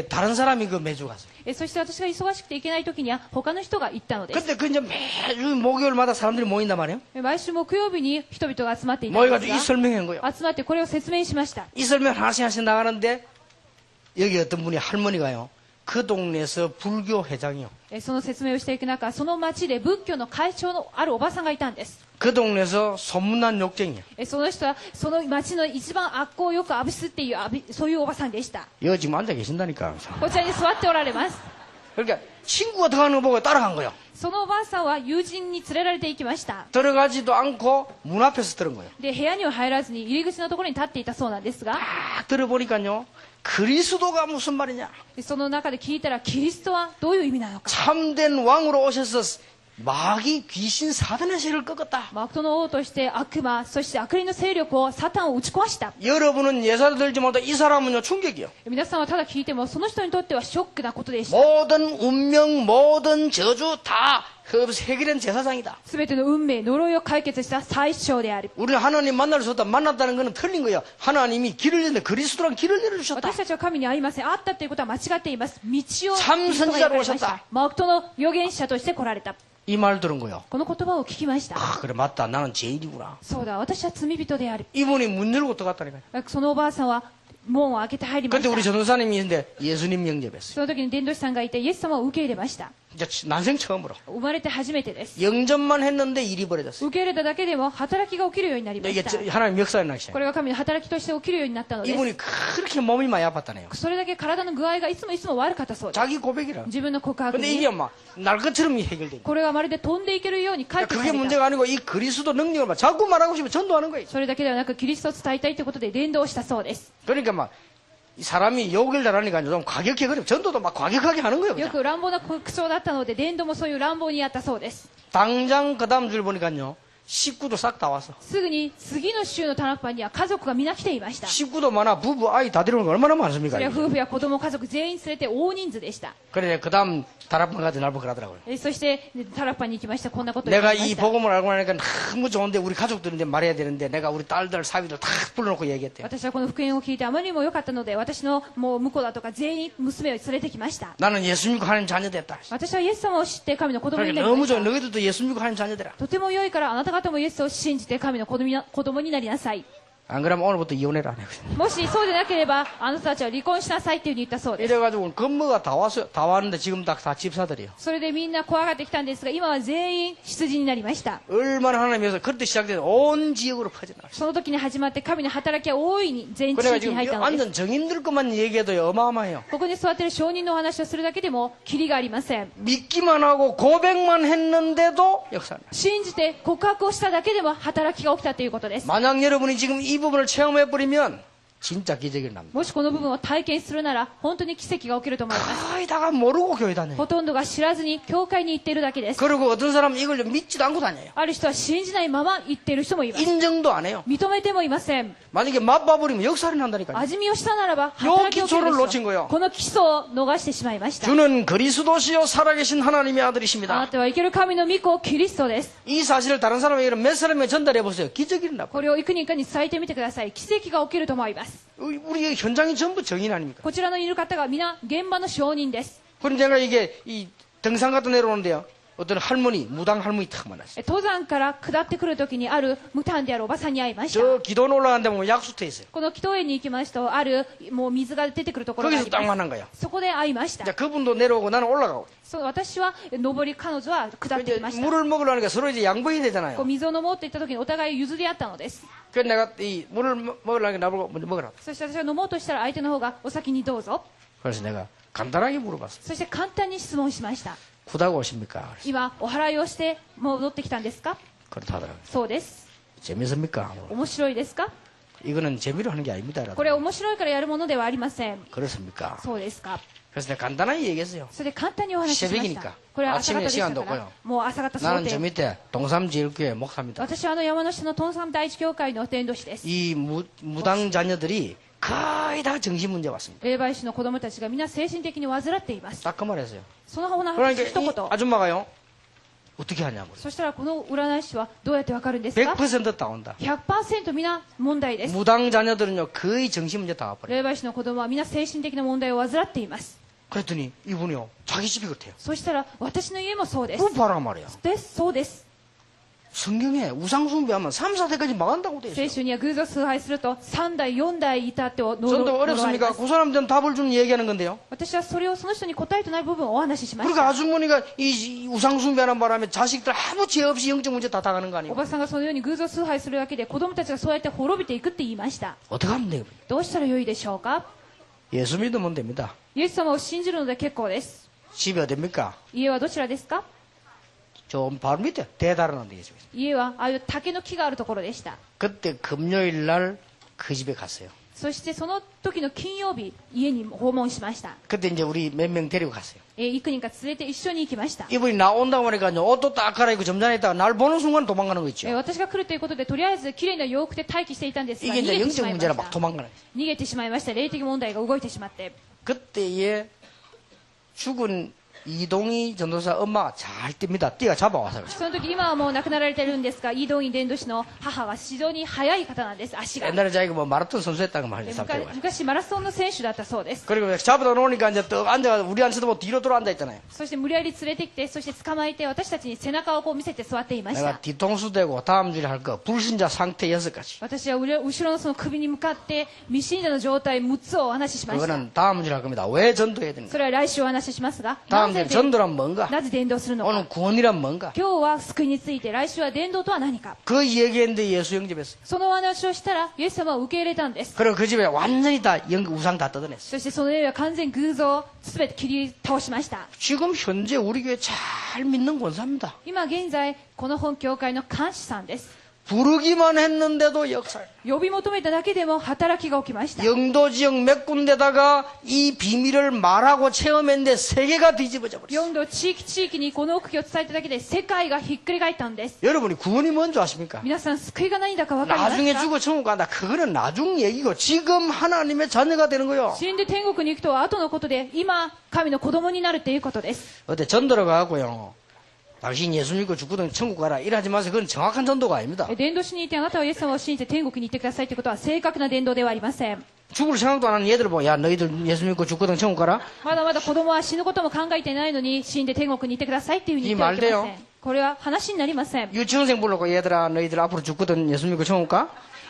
다른 사람이 그 매주 갔어요. そして私が忙しくて行けない時には他の人が行ったのです。 근데 그 이제 매주 목요일마다 사람들이 모인단 말이에요. 毎週木曜日に人々が集まっていたんです 모여가지고 이 が、 설명한 거예요. 集まってこれを説明しました。 이 설명 하나씩 하나씩 나가는데 여기 어떤 분이 할머니가요. 그 동네에서 불교 회장이요. その説明をしていく中、その町で仏教の会長のあるおばさんがいたんです。 그 동네에서 소문난 욕쟁이요. その人はその町の一番悪行をよく浴びすっていうそういうおばさんでした。 여기 지금 앉아 계신다니까. こちらに座っておられます。 그러니까 친구가 들어가는 거 보고 따라간 거예요. そのおばあさんは友人に連れられて行きました。 들어가지도 않고 문 앞에서 들은 거예요. で、部屋には入らずに入り口のところに立っていたそうなんですが、 딱 들어보니까요. 그리스도가 무슨 말이냐. その中で聞いたら、キリストはどういう意味なのか。 참된 왕으로 오셔서 마귀 귀신 사단의 세를 꺾었다. マクトの王として悪魔、そして悪霊の勢力をサタンを打ち壊した。 여러분은 예사를 들지 못해 이 사람은요 충격이요. 皆さんはただ聞いても、その人にとってはショックなことでした。 모든 운명, 모든 저주 다 해결한 제사장이다. すべての運命、呪いを解決した最小である。 우리는 하나님 만날 수 없다. 만났다는 것은 틀린 거예요. 하나님이 길을 열는데 그리스도랑 길을 열어주셨다. 私たちは神に会いません。会ったということは間違っています。道を 참 キリストが開かれまし 선지자로 た。マクトの預言者として来られた。 이 말 들은 거요. この言葉を聞きました。 아, 그래 맞다. 나는 죄인이구나. そうだ、私は罪人である。 이분이 문 열고 들어갔다니까요. そのおばあさんは門を開けて入りま 그때 し 우리 た。 전도사님이 있는데 예수님 영접했어요. その時に伝道師さんがいて、イエス様を受け入れました。 이제 난생 처음으로. 生まれて初めてです。 영접만 했는데 일이 벌어졌어요. 受け入れただけでも働きが起きるようになりま 이게 した。 하나님 역사에 나시죠. これが神の働きとして起きるようになったのです。 이분이 그렇게 몸이 많이 아팠다네요. それだけ体の具合がいつも悪かったそうです。 자기 고백이라. 自分の告白 근데 に 이게 막 날 것처럼 해결돼. これがまるで飛んでいけるように解決さ 그게 れた。 문제가 아니고 이 그리스도 능력을 막 자꾸 말하고 싶으면 전도하는 거예요. それだけではなくキリストを伝えたいということで伝道したそうです。 그러니까 막 이 사람이 욕을 잘하니까 좀 과격해 그래. 전도도 막 과격하게 하는 거예요. よ 그냥. く乱暴な口調だったので伝道もそういう乱暴にやったそうです。 당장 그 다음 줄 보니까요. 식구도 싹 다 왔어. すぐに次の週のタナッパには家族が皆来ていました。 식구도 많아. 부부 아이 다 데려오는 거 얼마나 そ 많습니까? れは夫婦や子供家族全員連れて大人数でした。 그래 그 다음 다락방 가서 날 보고 그러더라고요. そしてタラッパに行きました。こんなことを言い 내가 ま 이 した。 복음을 알고 나니까 너무 좋은데 우리 가족들인데 말해야 되는데 내가 우리 딸들 사위들 다 불러놓고 얘기했대요. 私はこの福音を聞いてあまりにも良かったので、私のもう婿だとか全員娘を連れてきました。 나는 예수 믿고 하나님 자녀 됐다. 私はイエス様を知って神の子供に 그러니까 なりま 너무 し 좋아. た。 너희들도 예수 믿고 하나님 자녀 되라. とても良いからあなた方もイエスを信じて神の子供になりなさい。 안 그러면 오늘부터 이혼해라. もしそうでなければあなたたちは離婚しなさいっていうふうに言ったそうです。 이래가지고 근무가 다 왔어요. 다 왔는데 지금 다 집사들이에요. それでみんな怖がってきたんですが、今は全員羊になりました。 얼마나 하나님께서 그때 시작돼서 온 지역으로 퍼져나갔어요. その時に始まって神の働きは大いに全地 그래가 域に 지금 入ったのです。 완전 정인들 것만 얘기해도 어마어마해요. ここに座っている証人のお話をするだけでもキリがありません。 믿기만 하고 고백만 했는데도 역사는. 信じて告白をしただけでも働きが起きたということです。 만약 여러분이 지금 이 부분을 체험해버리면 진짜 기적이 일어납니다. もしこの部分を体験するなら本当に奇跡が起きると思います。 거의 다가 모르고 교회 다녀요. ほとんどが知らずに教会に行っているだけです。 그리고 어떤 사람은 이걸 믿지도 않고 다녀요. ある人は信じないまま行っている人もいます。 인정도 안 해요. 認めてもいません。 만약에 맛봐버리면 역살이 난다니까요. 味見をしたならば働きを受ける 기초를 でし 놓친 ょ 거예요. う。この基礎を逃してしまいました。 주는 그리스도시요 살아계신 하나님의 あ 아들이십니다. なたは生ける神の御子キリストです。 이 사실을 다른 사람에게 몇 사람에게 전달해 보세요. 기적이 일어나고. これを幾人かに伝えてみてください。奇跡が起きると思います。 우리 현장이 전부 정인 아닙니까? こちらのいる方が皆現場の証人です。 그런데 제가 이게 이 등산 갔다 내려오는데요. 어떤 할머니, 무당 할머니 탁 만났어요. 登山から下ってくるときにある無胆であるおばさんに会いました。 저 기도원 올라가는데 보면 약수터 있어요. この祈祷園に行きますと、あるもう水が出てくるところがあ 거기서 り 딱 ます。 만난 거예요. そこで会いました 자, 。 그분도 내려오고 나는 올라가고. そう私は上り、彼女は下って 이제 きました。 물을 먹으려니까 서로 이제 양보해야 こう 되잖아요. 水を飲もうと言ったときにお互い譲り合ったのです。 그래서 내가 이 물을 먹으려니까 나보고 먼저 먹으라. そして私が飲もうとしたら相手の方がお先にどうぞ。 그래서 내가 간단하게 물어봤어요. そして簡単に質問しました。 구다고 오십니까? 그래서 今お祓いをして戻ってきたんですか？ 그렇다 하더라고요. そうです。 재밌습니까? 面白いですか？ 이거는 재미로 하는 게 아닙니다. これは面白いからやるものではありません。 그렇습니까? そうですか。 그래서 내가 간단하게 얘기했어요. それで簡単にお話ししまし 새벽이니까 た。これは朝方でした 아침에 か 시간도 ら、もう朝方想 나는 저 定。 밑에 동삼제일교회 목사입니다. 私は山の下のトンサム第一教会の伝道師です。 이 무당 자녀들이 거의 다 정신 문제 왔습니다. 霊媒師の子供たちが皆精神的に患っています。 딱 그 말했어요. その話 그러니까 一 이 言。 아줌마가요. 어떻게 하냐고. そしたらこの占い師はどうやってわかるんですか？ 100% 따온다. 100%皆問題です。 무당 자녀들은요 거의 정신 문제 다 와버려요. 霊媒師の子供は皆精神的な問題を患っています。 그랬더니 이분이요 자기 집이 그렇대요. そしたら私の家もそうです。 그럼 봐라 말이에요. そうです。 성경에 우상숭배하면 3, 4대까지 망한다고 돼 聖 있어요. 書には偶像崇拝すると3代4代いたって呪 전도 われ 어렵습니까? ます。 그 사람들은 답을 좀 얘기하는 건데요. 私はそれをその人に答えとなる部分をお話ししまし 그러니까 た。 아주머니가 이 우상숭배하는 바람에 자식들 아무 죄 없이 영적 문제 다 당하는 거 お 아니에요? ばさんがそのように偶像崇拝するだけで子供たちがそうやって滅びていくって言いました。 어떻게 하면 돼요? どうしたらよいでしょうか？ 예수 믿으면 됩니다. イエス様を信じるので結構です。 집이 어딥니까? 家はどちらですか？ 좀 바로 밑에 대다라는 데 있습니다. 家はああいう竹の木があるところでした。 그때 금요일 날 그 집에 갔어요. そしてその時の金曜日家に訪問しました。 그때 이제 우리 몇 명 데리고 갔어요. 幾人か連れて一緒に行きました。 이분이 나온다고 하니까요 옷도 딱 갈아입고 점잖에 있다가 날 보는 순간 도망가는 거 있죠. 私が来るということでとりあえず綺麗な洋服で待機していたんですが 이게 逃 이제 げてし 영적 まいまし 문제라 た。 막 도망가는 거예요. 逃げてしまいました。霊的問題が動いてしまって。 그때에 죽은 이동희 전도사 엄마가 잘 뜁니다. 뛰어 잡아와서 그랬어요. その時今はもう亡くなられてるんですが、イ・ドンイ伝道師の母は非常に速い方なんです。足が。 옛날에 자기가 뭐 마라톤 선수했다고 말이에요. 昔マラソンの選手だったそうです。 그리고 잡아다 놓으니까 이제 떡 앉아가 우리한테도 뭐 뒤로 돌아 앉아 있잖아요. そして無理やり連れてきて、そして捕まえて私たちに背中をこう見せて座っていまし 내가 た。 뒤통수 대고 다음 주에 할 거 불신자 상태 6가지. 私は後ろのその首に向かって未信者の状態6つをお話ししました。 그거는 다음 주에 할 겁니다. 왜 전도해야 되는가? それは来週お話ししますが、 다음 な 주에 ぜ 전도란 뭔가? なぜ伝道するのか。 오늘 구원이란 뭔가? 今日は救いについて、来週は伝道とは何か。 그 얘기했는데 예수 영접했어요. そのお話をしたらイエス様を受け入れたんです。 그리고 그 집에 완전히 다 우상 다 뜯어냈어요. そしてその家は完全偶像を全て切り倒しました。 지금 현재 우리 교회 잘 믿는 권사입니다. 今現在この本教会の監視さんです。 부르기만 했는데도 역사. 呼び求めただけでも働きが起きました。 영도 지역 몇 군데다가 이 비밀을 말하고 체험했는데 세계가 뒤집어져 버렸어요. 4度地域にこの奥義を伝えただけで世界がひっくり返ったんです。 여러분이 구원이 뭔지 아십니까? 皆さん救いが何だか分かります 나중에 か？ 죽어 천국 간다. 그거는 나중 얘기고 지금 하나님의 자녀가 되는 거요. 死んで天国に行くとは後のことで今神の子供になるっていうことです。 어때 전도로 가고요. 당신 예수 믿고 죽거든 천국 가라 이러지 마세요. 그건 정확한 전도가 아닙니다. 伝道しに行ってあなたはイエス様を信じて天国に行ってくださいということは正確な伝道ではありません。 죽을 생각도 안 하는 얘들을 보고 야 너희들 예수 믿고 죽거든 천국 가라. まだまだ子供は死ぬことも考えていないのに死んで天国に行ってくださいっていうふうに言ってはいけません。これは話になりません。 유치원생 불러고 얘들아 너희들 앞으로 죽거든 예수 믿고 천국 가.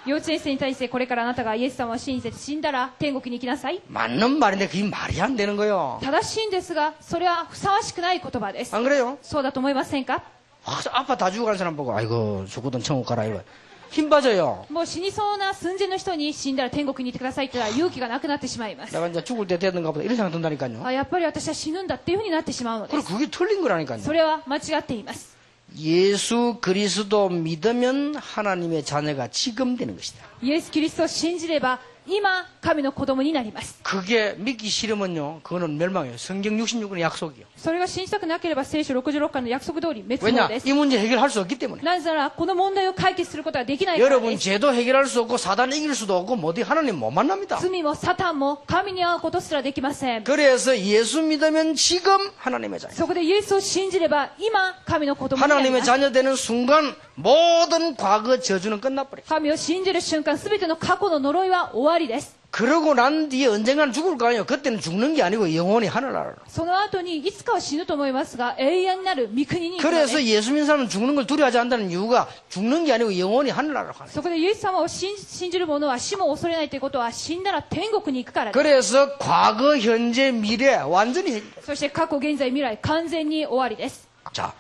幼稚園生に対してこれからあなたがイエス様を信じて死んだら天国に行きなさい。 맞는 말인데 그게 말이 안 되는 거요. 正しいんですがそれはふさわしくない言葉です。 안 그래요? そうだと思いませんか？ 아빠 다 죽어간 사람 보고 아이고 죽거든 천국 가라 이거 힘 빠져요. もう死にそうな寸前の人に死んだら天国に行ってくださいって言ったら勇気がなくなってしまいます。 내가 이제 죽을 때 됐는가 보다 이런 생각 든다니까요. あ、やっぱり私は死ぬんだっていうふうになってしまうので 그리고 す。 그게 틀린 거라니까요. それは間違っています。 예수 그리스도 믿으면 하나님의 자녀가 지금 되는 것이다. イエス・キリストを信じれば今神の子供になります。 그게 믿기 싫으면요, 그거는 멸망이에요. 성경 66권의 약속이요. それが信じたくなければ聖書66巻の約束通り滅亡 왜냐? です。 이 문제 해결할 수 없기 때문에. なぜならこの問題を解決することができないからで 여러분 す。 죄도 해결할 수 없고 사단 이길 수도 없고 뭐디 하나님 못 만납니다. 罪もサタンも神に会うことすらできません。 그래서 예수 믿으면 지금 하나님의 자녀. そこでイエスを信じれば今神の子供になり 하나님의 ます。 자녀 되는 순간 모든 과거 저주는 끝나버려요. 神を信じる瞬間すべての過去の呪いは終わりです。 그러고 난 뒤에 언젠가는 죽을 거 아니에요. 그때는 죽는 게 아니고 영원히 하늘나라로. その後にいつかは死ぬと思いますが永遠なる御国に行くのです。 그래서 예수 믿는 사람은 죽는 걸 두려워하지 않는다는 이유가 죽는 게 아니고 영원히 하늘나라로 가는 거예요. そこでイエス様を信じる者は死も恐れないということは死んだら天国に行くからです。 그래서 과거, 현재, 미래 완전히 해결돼요. そして過去現在未来完全に終わりです。 자,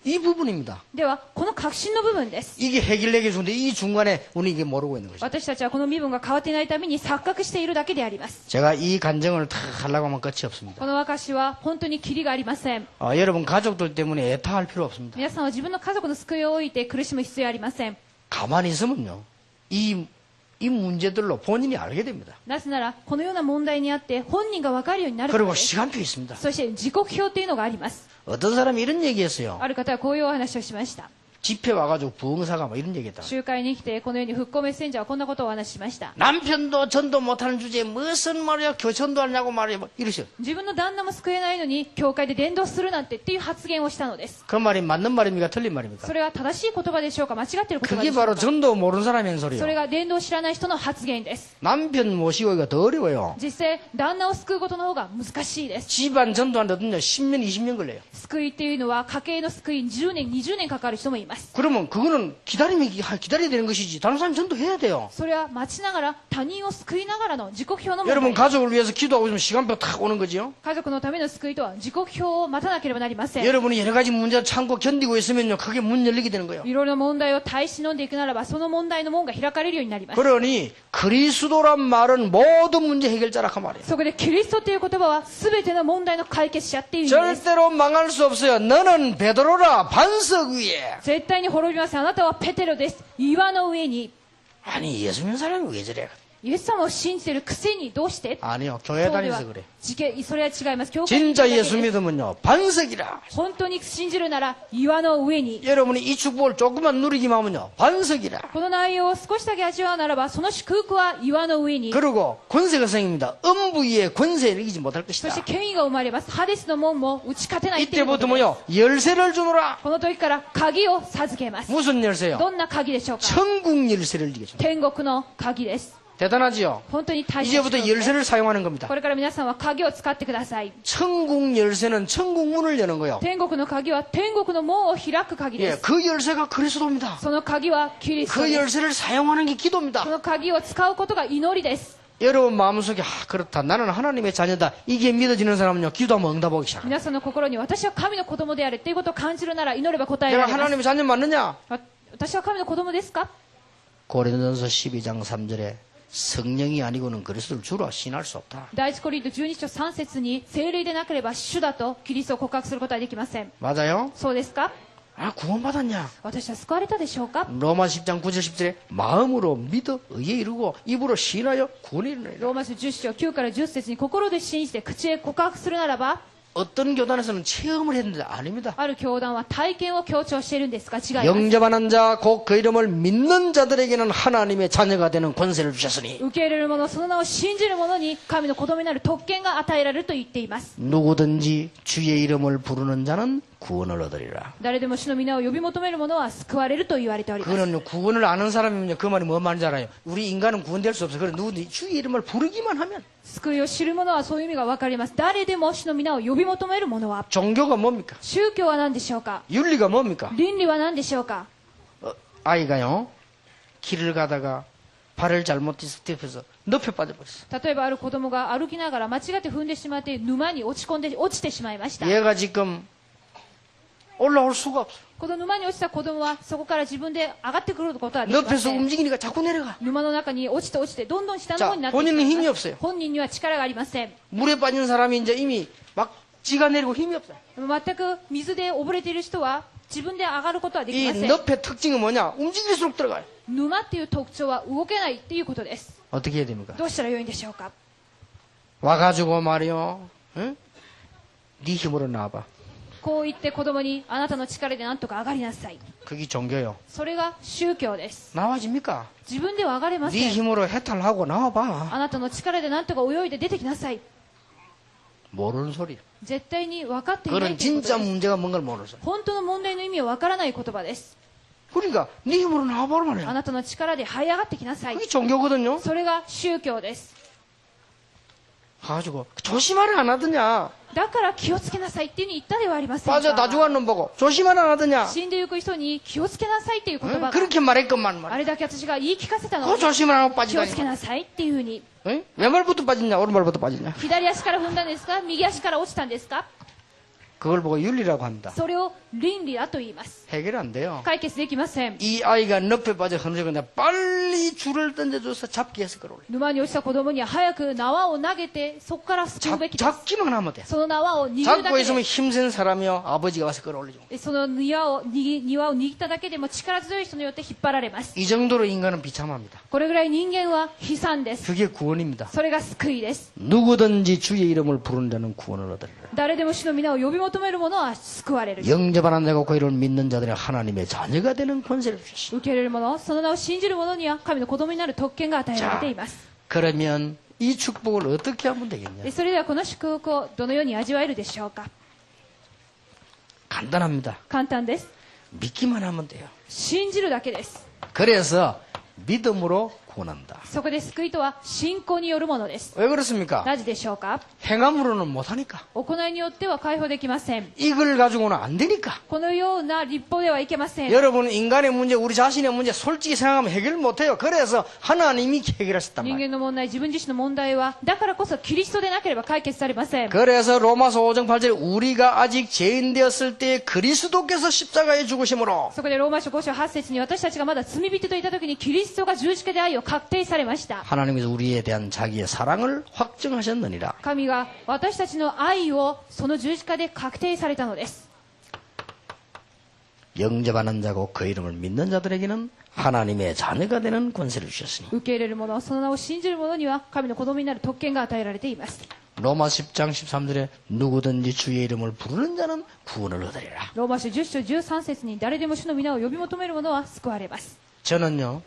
이 부분입니다. ではこの確信の部分です。 이게 해결되기 중인데 이 중간에 우리 이게 모르고 있는 거죠. 私たちはこの身分が変わっていないために錯覚しているだけであります。 제가 이 간증을 다 하려고 하면 끝이 없습니다. この証は本当にキリがありません。 여러분 가족들 때문에 애타할 필요 없습니다. 皆さんは自分の家族の救いを置いて苦しむ必要はありません。 가만히 있으면요. 이 문제들로 본인이 알게 됩니다. なぜならこのような問題にあって本人が分かるようになるから 그리고 です。 시간표 있습니다. そして時刻表というのがあります。 어떤 사람이 이런 얘기했어요. ある方はこういうお話をしました。 집회 와가지고 부흥사가 뭐 이런 얘기했다. 集会に来てこのように復興メッセンジャーはこんなことをお話ししました。 남편도 전도 못하는 주제에 무슨 말이야 교천도 하냐고 말이야 뭐 이러셔. 自分の旦那も救えないのに教会で伝道するなんてっていう発言をしたのです。 그 말이 맞는 말입니까 틀린 말입니까? それは正しい言葉でしょうか間違っている言葉 그게 でしょう 바로 か。 전도 모르는 사람의 それ 소리예요. が伝道を知らない人の発言です。 남편 모시고가 더 어려워요. 実際旦那を救うことの方が難しいです。 집안 전도하는데도 10년 20년 걸려요. 救いっていうのは家計の救いに10年20年かかる人もいます。 그러면 그거는 기다려야 되는 것이지 다른 사람 전도해야 돼요. それは待ちながら他人を救いながらの時刻表の問 여러분 題です。 가족을 위해서 기도하고 있으면 시간표 탁 오는 거지요. 家族のための救いとは時刻表を待たなければなりません。 여러분이 여러 가지 문제를 참고 견디고 있으면요 그게 문 열리게 되는 거예요. いろいろな問題を耐え忍んでいくならばその問題の門が開かれるようになります。 그러니 그리스도란 말은 모든 문제 해결자라 그 말이에요. そこでキリストという言葉は全ての問題の解決者っていう意味です。 절대로 망할 수 없어요. 너는 베드로라 반석 위에. 絶対に滅びません。あなたはペテロです。岩の上に。 아니 예수 믿는 사람이 왜 저래? イエス様を信じているくせにどうして 아니요 교회 そうでは 다니서 그래. それは違います。教会に行く 진짜 だけで 예수 す。 믿으면요 반석이라. 本当に信じるなら岩の上に。 여러분이 이 축복을 조금만 누리기만 하면요 반석이라. この内容を少しだけ味わうならばその祝福は岩の上に。 그리고 권세가 생깁니다. 음부의 권세를 이기지 못할 そ 것이다. して権威が生まれます。ハデスの門も打ち勝てないっていうこと 이때부터 です。 뭐요 열쇠를 주노라. この時から鍵を授けます。 무슨 열쇠요? どんな鍵でしょうか。 천국 열쇠를 이기죠. 天国の鍵です。 대단하지요? 本当に大切なこと 이제부터 ですね。 열쇠를 사용하는 겁니다. これから皆さんは鍵を使ってください。 천국 열쇠는 천국 문을 여는 거예요. 天国の鍵は天国の門を開く鍵で 예, す。 그 열쇠가 그리스도입니다. その鍵はキリスト 그 です 열쇠를 사용하는 게 そ 기도입니다. の鍵を使うことが祈りです 여러분 마음속에 그렇다 나는 하나님의 자녀다 이게 믿어지는 사람은요 기도하면 응답하기 시작합니다. 皆さんの心に私は神の子供であるっていうことを感じるなら祈れば答えら 내가 れます 하나님의 자녀 맞느냐? 私は神の子供ですか 고린도전서 12장 3절에 성령이 아니고는 그리스도를 주로 신할 수 없다. 第一コリント12章3節に聖霊でなければ主だとキリストを告白することはできません 맞아요? そうですか 아 구원받았냐? 私は救われたでしょうか 로마 10장 9절 10절에 마음으로 믿어 의에 이르고 입으로 신하여 구원에 이르느니라. ローマ書10章9から10節に心で信じて口へ告白するならば 어떤 교단에서는 체험을 했는데 아닙니다. ある教団は体験を強調しているんですが違います 영접하는 자 곧 그 이름을 믿는 자들에게는 하나님의 자녀가 되는 권세를 주셨으니 受け入れる者その名を信じる者に神の子供になる特権が与えられると言っています 누구든지 주의 이름을 부르는 자는 구원을 얻으리라. 誰でも主の皆を呼び求める者は救われると言われております 그거는 구원을 아는 사람이면 그 말이 뭔 말인지 알아요. 우리 인간은 구원될 수 없어요. 그래 누구든지 주의 이름을 부르기만 하면 救いを知る者はそういう意味が分かります誰でも主の皆を呼び求める者は 종교가 뭡니까? 宗教は何でしょうか 윤리가 뭡니까? 倫理は何でしょうか 아이가요 길을 가다가 발을 잘못 디뎌서 늪에 빠져버렸어. 例えばある子供が歩きながら間違って踏んでしまって沼に落ちてしまいました 얘가 지금 올라올 수가 없어. この沼に落ちた子供はそこから自分で上がってくることはできま 늪에서 せん 움직이니까 자꾸 내려가. 沼の中に落ちてどんどん下の方になって 자 いき 본인은 ま 힘이 す 없어요. 本人には力がありません 물에 빠진 사람이 이제 이미 막 지가 내리고 힘이 없어요. 全く水で溺れている人は自分で上がることはでき 이 ません 늪의 특징은 뭐냐? 움직일수록 들어가요. 沼っていう特徴は動けないっていうことです。 어떻게 해야 됩니까? どうしたらよいんでしょうか。 와가지고 말이요. 응? 네 힘으로 나와봐. こう言って子供にあなたの力でなんとか上がりなさい。 그게 종교요. それが宗教です。 나와집니까? 自分では上がれませ 네 ん。 힘으로 해탈하고 나와봐. あなたの力でなんとか泳いで出てきなさい。 모르는 소리. 絶対に分かっていない 그건 ということ 진짜 です。 문제가 뭔가를 모르는 소리. 本当の問題の意味を分からない言葉です。 그러니까 네 힘으로 나와봐라 あ 말이야. なたの力で這い上がってきなさい。 그게 종교거든요. それが宗教です。 가지고 조심하라 안 하더냐. だから気をつけなさいっていうふうに言ったではありません 맞아, 다 か。 죽은 놈 보고 조심하라 안 하더냐. 死んでゆく人に気をつけなさいっていう言 응? 葉が、 그렇게 말했건만 あ 말이야. れだけ私が言い聞かせたの 그거 に 조심하라고 気をつけ 빠지다니. なさいっていうふうに。 응? 왼발부터 빠졌냐 오른발부터 빠졌냐. 左足から踏んだんですか、右足から落ちたんですか。 그걸 보고 윤리라고 합니다. それを倫理だと言います。 해결 안 돼요. 解決できません。 이 아이가 늪에 빠져 흐느적는데 빨리 줄을 던져줘서 잡기 해서 끌어올려. 沼に落ちた子供には早く縄を投げてそこから救うべきです。 잡기만 하면 돼. その縄を握るだ 잡고 け 있으면 で、 힘센 사람이요 아버지가 와서 끌어올리죠. その庭を握っただけでも力強い人によって引っ張られます。 이 정도로 인간은 비참합니다. これぐらい人間は悲惨です。 그게 구원입니다. それが救いです。 누구든지 주의 이름을 부르는 자는 구원을 얻으리라. 誰でも主の皆を呼び求める者は救われる。 영접하는 자가 그 이름을 믿는 자들이 하나님의 자녀가 되는 권세를 주셨습니다. 受け入れる者、その名を信じる者には神の子供になる特権が与えられています。 그러면 이 축복을 어떻게 하면 되겠냐? それではこの祝福をどのように味わえるでしょうか。 간단합니다. 簡単です。 믿기만 하면 돼요. 信じるだけです。 그래서 믿음으로 구원한다. そこで救いとは信仰によるものです。 왜 그렇습니까? なぜでしょうか。 행함으로는 못하니까. 行いによっては解放できません。 이걸 가지고는 안 되니까. このような立法ではいけません。 여러분 인간의 문제, 우리 자신의 문제 솔직히 생각하면 해결 못해요. 그래서 하나님이 해결하셨단 人 말이에요. 間の問題、自分自身の問題は、だからこそキリストでなければ解決されません。 그래서 로마서 5장 8절에 우리가 아직 죄인 되었을 때 그리스도께서 십자가에 죽으심으로 そこでローマ書5章8節に私たちがまだ罪人といた時にキリストが十字架で愛を確定されました。 하나님께서 우리에 대한 자기의 사랑을 확증하셨느니라. 神が私たちの愛をその十字架で確定されたのです。 영접하는 자고 그 이름을 믿는 자들에게는 하나님의 자녀가 되는 권세를 주셨으니 受け入れる者、その名を信じる者には神の子供になる特権が与えられています。 로마 10장 13절에 누구든지 주의 이름을 부르는 자는 구원을 얻으리라. ローマ書10章13節に誰でも主の皆を呼び求める者は救われます。 저는요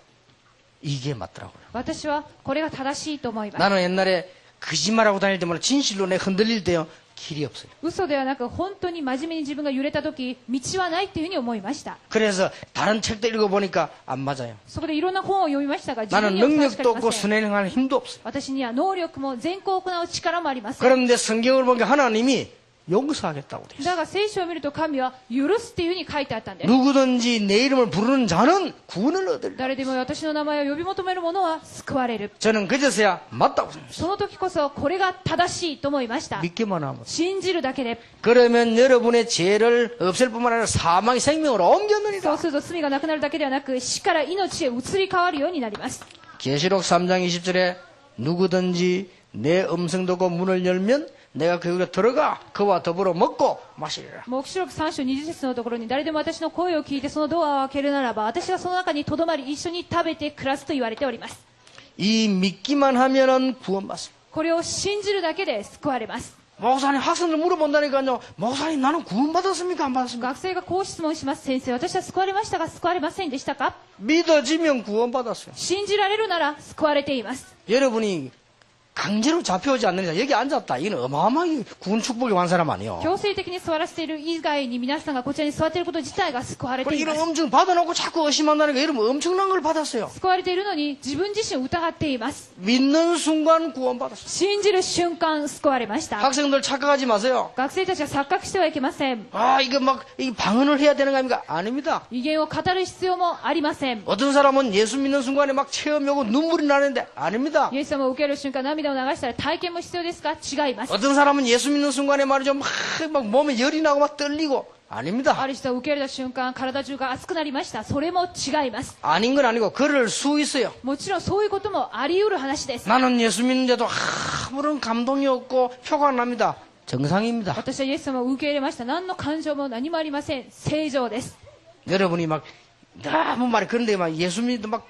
이게 맞더라고요. 私はこれが正しいと思います。 나는 옛날에 거짓말하고 다닐 때마다 진실로 내 흔들릴 때요 길이 없어요. 嘘ではなく本当に真面目に自分が揺れた時、道はないというふうに思いました。 그래서 다른 책도 읽어보니까 안 맞아요. そこでいろんな本を読みましたが、自分 나는 にはふさわしくあ 능력도 りま 없고 せん。 순회할 힘도 없어요. 私には能力も善行を行う力もありません。 그런데 성경을 보니까 하나님이 용서하겠다고 돼 있어요. だが聖書を見ると神は許すっていうふうに書いてあったんです。 누구든지 내 이름을 부르는 자는 구원을 얻으리라. 誰でも私の名前を呼び求める者は救われる。 저는 그제서야 맞다고 생각했어요. その時こそこれが正しいと思いました。 믿기만 하면. 信じるだけで、 그러면 여러분의 죄를 없앨 뿐만 아니라 사망의 생명으로 そう 옮겼느니라. すると罪がなくなるだけではなく、死から命へ移り変わるようになります。 계시록 3장 20절에 누구든지 내 음성 듣고 문을 열면 내가 그 집에 들어가 그와 더불어 먹고 마시리라. 黙示録3章20節のところに、誰でも私の声を聞いてそのドアを開けるならば、私がその中にとどまり一緒に食べて暮らすと言われております。 이 믿기만 하면은 구원받습니다. これを信じるだけで救われます。 목사님 학생들 물어본다니까요. 목사님 나는 구원받았습니까 안 받았습니까? 学生がこう質問します。先生、私は救われましたが救われませんでしたか。 믿어지면 구원받았어요. 信じられるなら救われています。 여러분이 강제로 잡혀오지 않는 자 여기 앉았다. 이는 어마어마하게 구원 축복이 완 사람 아니에요. 強制的に座らせている以外に皆さんがこちらに座っていること自体が救われていま 이런 す。 엄청 받아놓고 자꾸 의심한다니까 여러분 엄청난 걸 받았어요. 救われているのに自分自身を疑っています。 믿는 순간 구원받았어요. 信じる瞬間救われました。 학생들 착각하지 마세요. 学生たちは錯覚してはいけません。 아 이거 막 이 방언을 해야 되는 거 아닙니까? 아닙니다. 威厳を語る必要もありません。 어떤 사람은 예수 믿는 순간에 막 체험이 오고 눈물이 나는데 아닙니다. イエス様を受ける瞬間涙を流したら体験も必要ですか。違います。 어떤 사람은 예수 믿는 순간에 말이죠 막 몸에 열이 나고 막 떨리고 아닙니다. ある人は受け入れた瞬間体中が熱くなりました。それも違います。 아닌 건 아니고 그럴 수 있어요. もちろんそういうこともあり得る話です。 나는 예수 믿는데도 아무런 감동이 없고 표가 안 납니다. 정상입니다. 私はイエス様を受け入れました。何の感情も何もありません。正常です。 여러분이 막 너무 말이 그런데 막 예수 믿도 막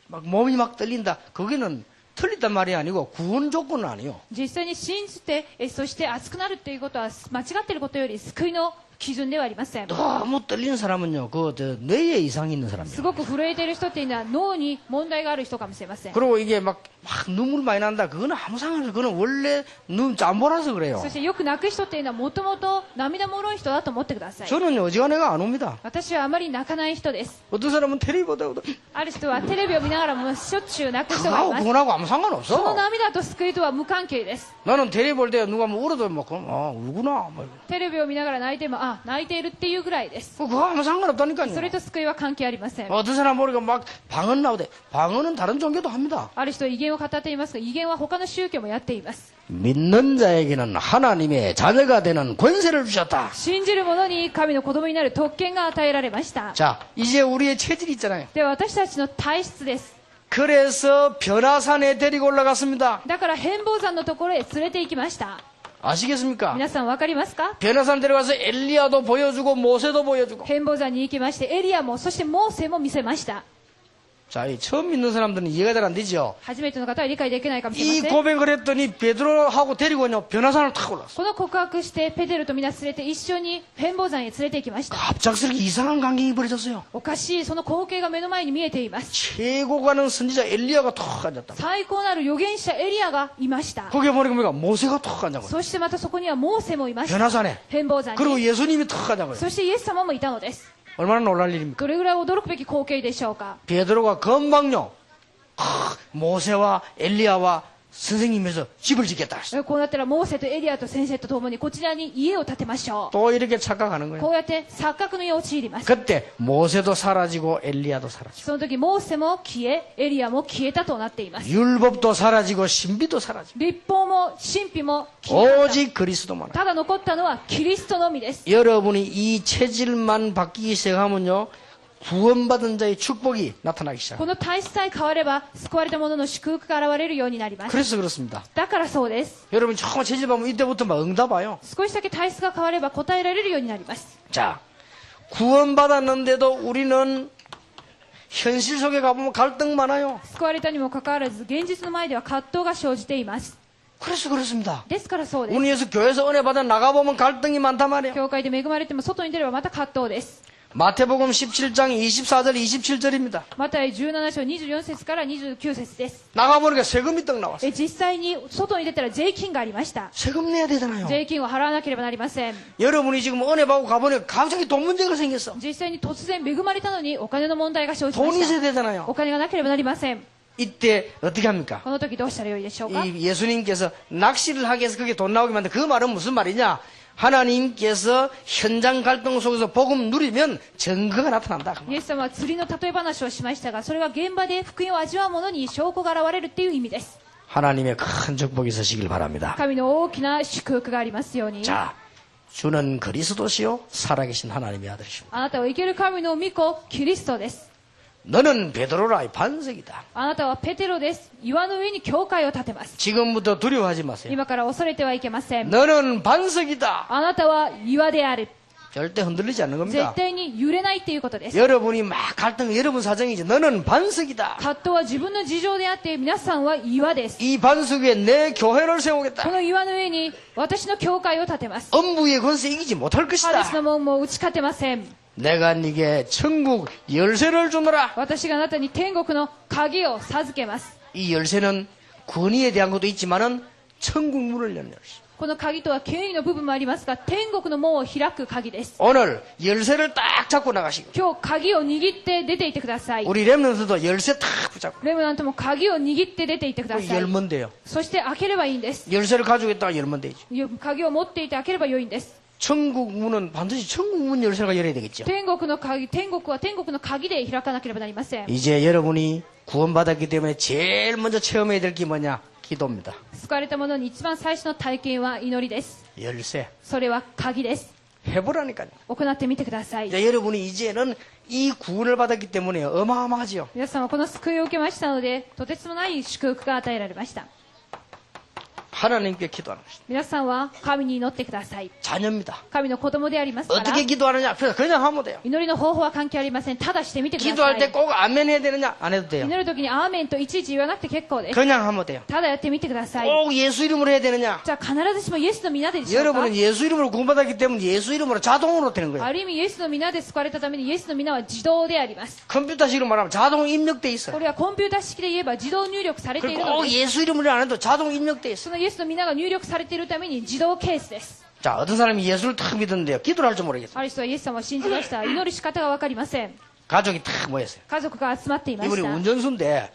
몸이 막 떨린다. 거기는 틀렸단 말이 아니고 구원 조건은 아니요. 実際に信じて、そして熱くなるっていうことは間違っていることより救いの基準ではありません。 너무 떨리는 사람은요, 뇌에 이상이 있는 す 사람이에요. ごく震えている人っていうのは脳に問題がある人かもしれません。 그리고 이게 막 눈물 많이 난다. 그거는 아무 상관없어요. 그거는 원래 눈 짬보라서 그래요. そしてよく泣く人っていうのはもともと涙もろい人だと思ってください。 저는 어지간해가 안 옵니다. 私はあまり泣かない人です。 어떤 사람은 테레비 보다가 ある人はテレビを見ながらもしょっちゅう泣く人がい 그거하고 ます。 그거하고 아무 その 상관없어. 涙と救いとは無関係です。 나는 테레비 볼 때 누가 뭐 울어도 막, 울구나. 뭐. テレビを見ながら泣いても、あ、泣いているっていうぐらいです。 그거 아무 상관없다니까요. それと救いは関係ありません。 어떤 사람 모르게 막 방언 나오대. 방언은 다른 종교도 합니다. ある人は威厳を語っていますが、威厳は他の宗教もやっています。 믿는 자에게는 하나님의 자녀가 되는 권세를 주셨다. 信じる者に神の子供になる特権が与えられました。 자, 이제 우리의 체질이 있잖아요. では私たちの体質です。 그래서 변화산에 데리고 올라갔습니다. だから変貌山のところへ連れて行きました。 아시겠습니까? 皆さんわかりますか？ 변화산 데려가서 엘리야도 보여주고 모세도 보여주고. 変貌山に行きましてエリアもそしてモーセも見せました。 자, 이 처음 믿는 사람들은 이해가 잘 안 되죠. 初めての方は理解できないかもしれ 이 ません。 고백을 했더니 베드로하고 데리고요 변화산을 타고 올랐어. この告白してペテロと皆連れて一緒に変貌山へ連れて行きました。 갑작스럽게 이상한 광경이 벌어졌어요. おかしいその光景が目の前に見えています。 최고 가는 선지자 엘리야가 턱 앉았다. 最高なる預言者エリアがいました。 거기에 보니까 뭐가 모세가 턱 앉은 거예요. そしてまたそこにはモーセもいました。 변화산에. 変貌山 그리고 に。 예수님이 턱 앉은 거예요. そしてイエス様もいたのです。 얼마나 놀랄 일입니까? どれぐらい驚くべき光景でしょうか。 베드로가 금방요. 모세와 엘리야와 선생님에서 집을 짓겠다. こうなったらモーセとエリアと先生と共にこちらに家を建てましょ 또 이렇게 착각하는 う。 거예요. こうやって錯覚に陥ります。 그때 모세도 사라지고 엘리야도 사라지고 その時モーセも消えエリアも消えたとなっています。 율법도 사라지고 신비도 사라지고 立法も神秘も消え 오직 그리스도만. た。ただ残ったのはキリストのみです。 여러분이 이 체질만 바뀌기 시작하면요 구원받은 자의 축복이 나타나기 시작. この体質さえ変われば救われた者の祝福が現れるようになります。 그래서 그렇습니다. だからそうです。 여러분 처음 체질 보면 이때부터 막 응답와요. 少しだけ体質が変われば答えられるようになります。 자, 구원받았는데도 우리는 현실 속에 가보면 갈등 많아요. 救われたにもかかわらず現実の前では葛藤が生じています。 그래서 그렇습니다. ですからそうです。 운이에서 교회에서 은혜 받아 나가보면 갈등이 많단 말이에요. 教会で恵まれても外に出ればまた葛藤です。 마태복음 17장 24절 27절입니다. マタイ17章24節から29節です。 나가보니까 세금이 떡 나왔어요. 実際に外に出たら税金がありました。 세금 내야 되잖아요. 税金を払わなければなりません。 여러분이 지금 은혜 받고 가보니까 갑자기 돈 문제가 생겼어. 実際に突然恵まれたのにお金の問題が生じま 돈이 し 있어야 た。 되잖아요. お金がなければなりません。 이때 어떻게 합니까? この時どうしたらよいでしょうか。 이 예수님께서 낚시를 하기 위해서 그게 돈 나오게 만든 그 말은 무슨 말이냐? 하나님께서 현장 갈등 속에서 복음 누리면 증거가 나타난다. イエス様は釣りの例え話をしましたが、それは現場で福音を味わう者に証拠が現れるっていう意味です。 하나님의 큰 축복이 있으시길 바랍니다. 神の大きな祝福がありますように。 자, 주는 그리스도시요 살아계신 하나님의 아들이시오. あなたは生ける神の御子キリストです。 너는 베드로라 이 반석이다. あなたはペテロです。岩の上に教会を建てます。 지금부터 두려워하지 마세요. 今から恐れてはいけません。 너는 반석이다. あなたは岩である。 절대 흔들리지 않는 絶 겁니다. 対に揺れないっていうことです。 여러분이 막 갈등 여러분 사정이지. 너는 반석이다. 葛藤は自分の事情であって、皆さんは岩です。 이 반석 위에 내 교회를 こ 세우겠다. の岩の上に私の教会を建てます。 엄부의 권세 이기지 못할 ハデス 것이다. の門も打ち勝てません。 내가 네게 천국 열쇠를 주노라. 私があなたに天国の鍵を授けます。 이 열쇠는 권위에 대한 것도 있지만은 천국 문을 여는 열쇠. この鍵とは権威の部分もありますが、天国の門を開く鍵です。 오늘 열쇠를 딱 잡고 나가시고 今日鍵を握って出て行ってください。 우리 렘넌트도 열쇠 딱 붙잡고 レムナントも鍵を握って出て行ってください。 열면 돼요. そして開ければいいんです。 열쇠를 가지고 있다가 열면 되죠. 鍵を持っていて開ければ良いんです。 천국 문은 반드시 천국 문 열쇠가 열어야 되겠죠. 天国の鍵、天国は天国の鍵で開かなければなりません。 이제 여러분이 구원받았기 때문에 제일 먼저 체험해야 될 게 뭐냐? 기도입니다. 救われた者に一番最初の体験は祈りです。 열쇠. それは鍵です。 해보라니까요. 行ってみてください。 이제 여러분이 이제는 이 구원을 받았기 때문에 어마어마하지요. 皆さんはこの救いを受けましたので、とてつもない祝福が与えられました。 하나님께 기도하는 것입니다. 皆さんは神に祈ってください。 자녀입니다. 神の子供でありますから、 어떻게 기도하느냐? 그냥 하면 돼요. 祈りの方法は関係ありません。ただしてみてくださ 기도할 い。 때 꼭 아멘 해야 되느냐? 안 해도 돼요. 祈る時にアーメンといちいち言わなくて結構です。 그냥 하면 돼요. ただやってみてください。 꼭 예수 이름으로 해야 되느냐? じゃあ必ずしもイエスの皆でしょうか。 여러분은 예수 이름으로 구원받았기 때문에 예수 이름으로 자동으로 되는 거예요. ある意味イエスの皆で救われたためにイエスの皆は自動であります。 컴퓨터식으로 말하면 자동 입력돼 こ 있어요. れはコンピュータ式で言えば自動入力されてい 그리고 るの 꼭 です。 예수 이름으로 안 해도 자동 입력돼 있어요. そのイエスの皆が入力されているために自動ケースです。 자, 어떤 사람이 예수를 탁 믿었는데요. 기도를 할 줄 모르겠어요. ある人はイエス様を信じました。祈る仕方がわかりません。 가족이 탁 모였어요. 家族が集まっていまし 이분이 た。 운전수인데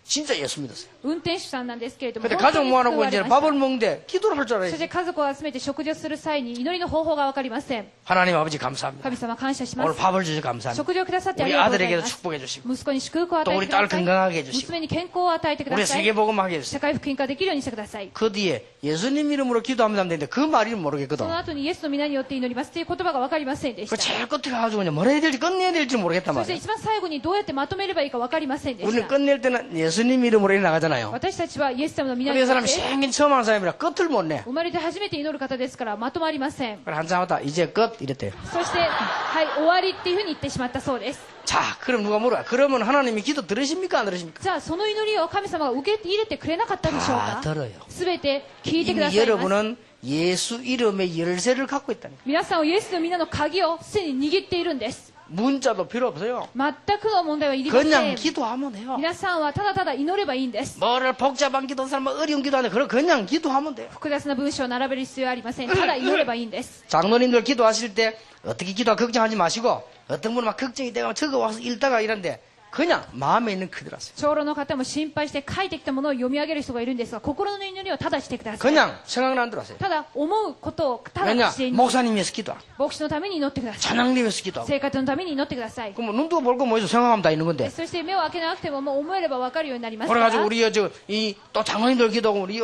진짜 예수 믿었어요. 運転手さんなんですけれども、 근데 本当 가족 に救わ 모아놓고 れ 이제 ました。 밥을 먹는데 기도를 할 줄 そ 알아요. して家族を集めて食事をする際に祈りの方法がわかりません。 하나님 아버지 감사합니다. 神様感謝しま 오늘 す。 밥을 주셔서 감사합니다. 食事をくださってあり 우리 がとうござい 아들에게도 ます。 축복해 주시고 息子に祝福を与 또 え 우리 てくだ 딸 さい。 건강하게 해주시고 娘に健康を与えてく 우리 ださい。 세계복음하게 해주세요. 社会福音化できるようにしてください。 그 뒤에 예수님 이름으로 기도합니다 되는데 그 말이 そ 모르겠거든. の後にイエスの皆によって祈りますという言葉がわかりませんでし 그 た。 제일 끝에 가가지고 그냥 뭐라 해야 될지 끝내야 될지 모르겠단 そして 말이에요. 一番最後にどうやってまとめればいいかわかりませんでし 우리는 た。 끝낼 때는 예수님 이름으로 나가잖아요. 私たちはイエス様の皆 근데 に 이 よっ 사람이 て 생긴 처음 하는 사람이라 끝을 못 내. 生まれて初めて祈る方ですからまとまりません。 그래 한참 하다 이제 끝 이랬대요. そして、はい、終わりっていうふうに言ってしまったそうです。 자, 그럼 누가 물어요? 그러면 하나님이 기도 들으십니까 안 들으십니까? じゃあその祈りを神様が受け入れてくれなかったでしょう 다 か。 들어요. すべて聞いてくだ 이미 さいます。 여러분은 예수 이름의 열쇠를 갖고 있다는 거예요. 皆さんはイエスの皆の鍵をすでに握っているんです。 문자도 필요 없어요. 全くの問題はいりませ 그냥 ん。 기도하면 돼요. 皆さんはただただ祈ればいいんです。 뭐를 복잡한 기도 사람 뭐 어려운 기도 하는데 그냥 기도하면 돼요. 複雑な文章を並べる必要はありません。ただ祈ればいいんです。 장로님들 기도하실 때 어떻게 기도하 걱정하지 마시고 어떤 분은 막 걱정이 되고 적어와서 읽다가 이런데 그냥 마음에 있는 그대로 하세요. 長老の方も心配して書いてきたものを読み上げる人がいるんですが、心の祈りをただしてください。 그냥 생각나는 대로 하세요. ただ思うことをただ 왜냐 している。 목사님 위해서 기도하고 牧師のために祈ってください。 찬양님 위해서 기도하고 生活のために祈ってください。 그럼 눈도 볼 거 뭐 있어 생각하면 다 있는 건데 そして目を開けなくてももう思えれば分かるようになりますから。 그래가지고 우리 또 장로님들 기도하고 우리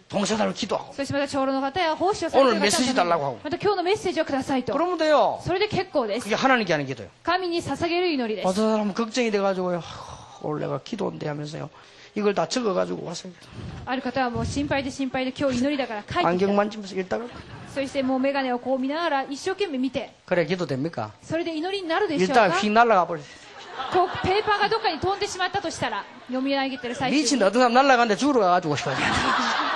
봉사자를 기도하고 そしてまた長老の方や奉仕をされてい 오늘 る 메시지 方 달라고 々 하고 また今日のメッセージをくださいと。 그러면 돼요. それで結構です。 그게 하나님께 하는 기도예요. 神に捧げる祈りです。 어떤 사람은 걱정이 돼가지고요. 오늘 내가 기도인데 하면서요. 이걸 다 적어가지고 왔어요. ある方はもう心配で心配で今日祈りだから書いてき 안경 た。 만지면서 읽다가 そしてもう眼鏡をこう見ながら一生懸命見て、 그래 기도 됩니까? それで祈りになるでしょう 일단 か。 휙 날아가 버려. こうペーパーがどっかに飛んでしまったとしたら、読み上げてる最中 미친 に 어떤 사람 날아가는데 죽으러 가가지고 싶어요.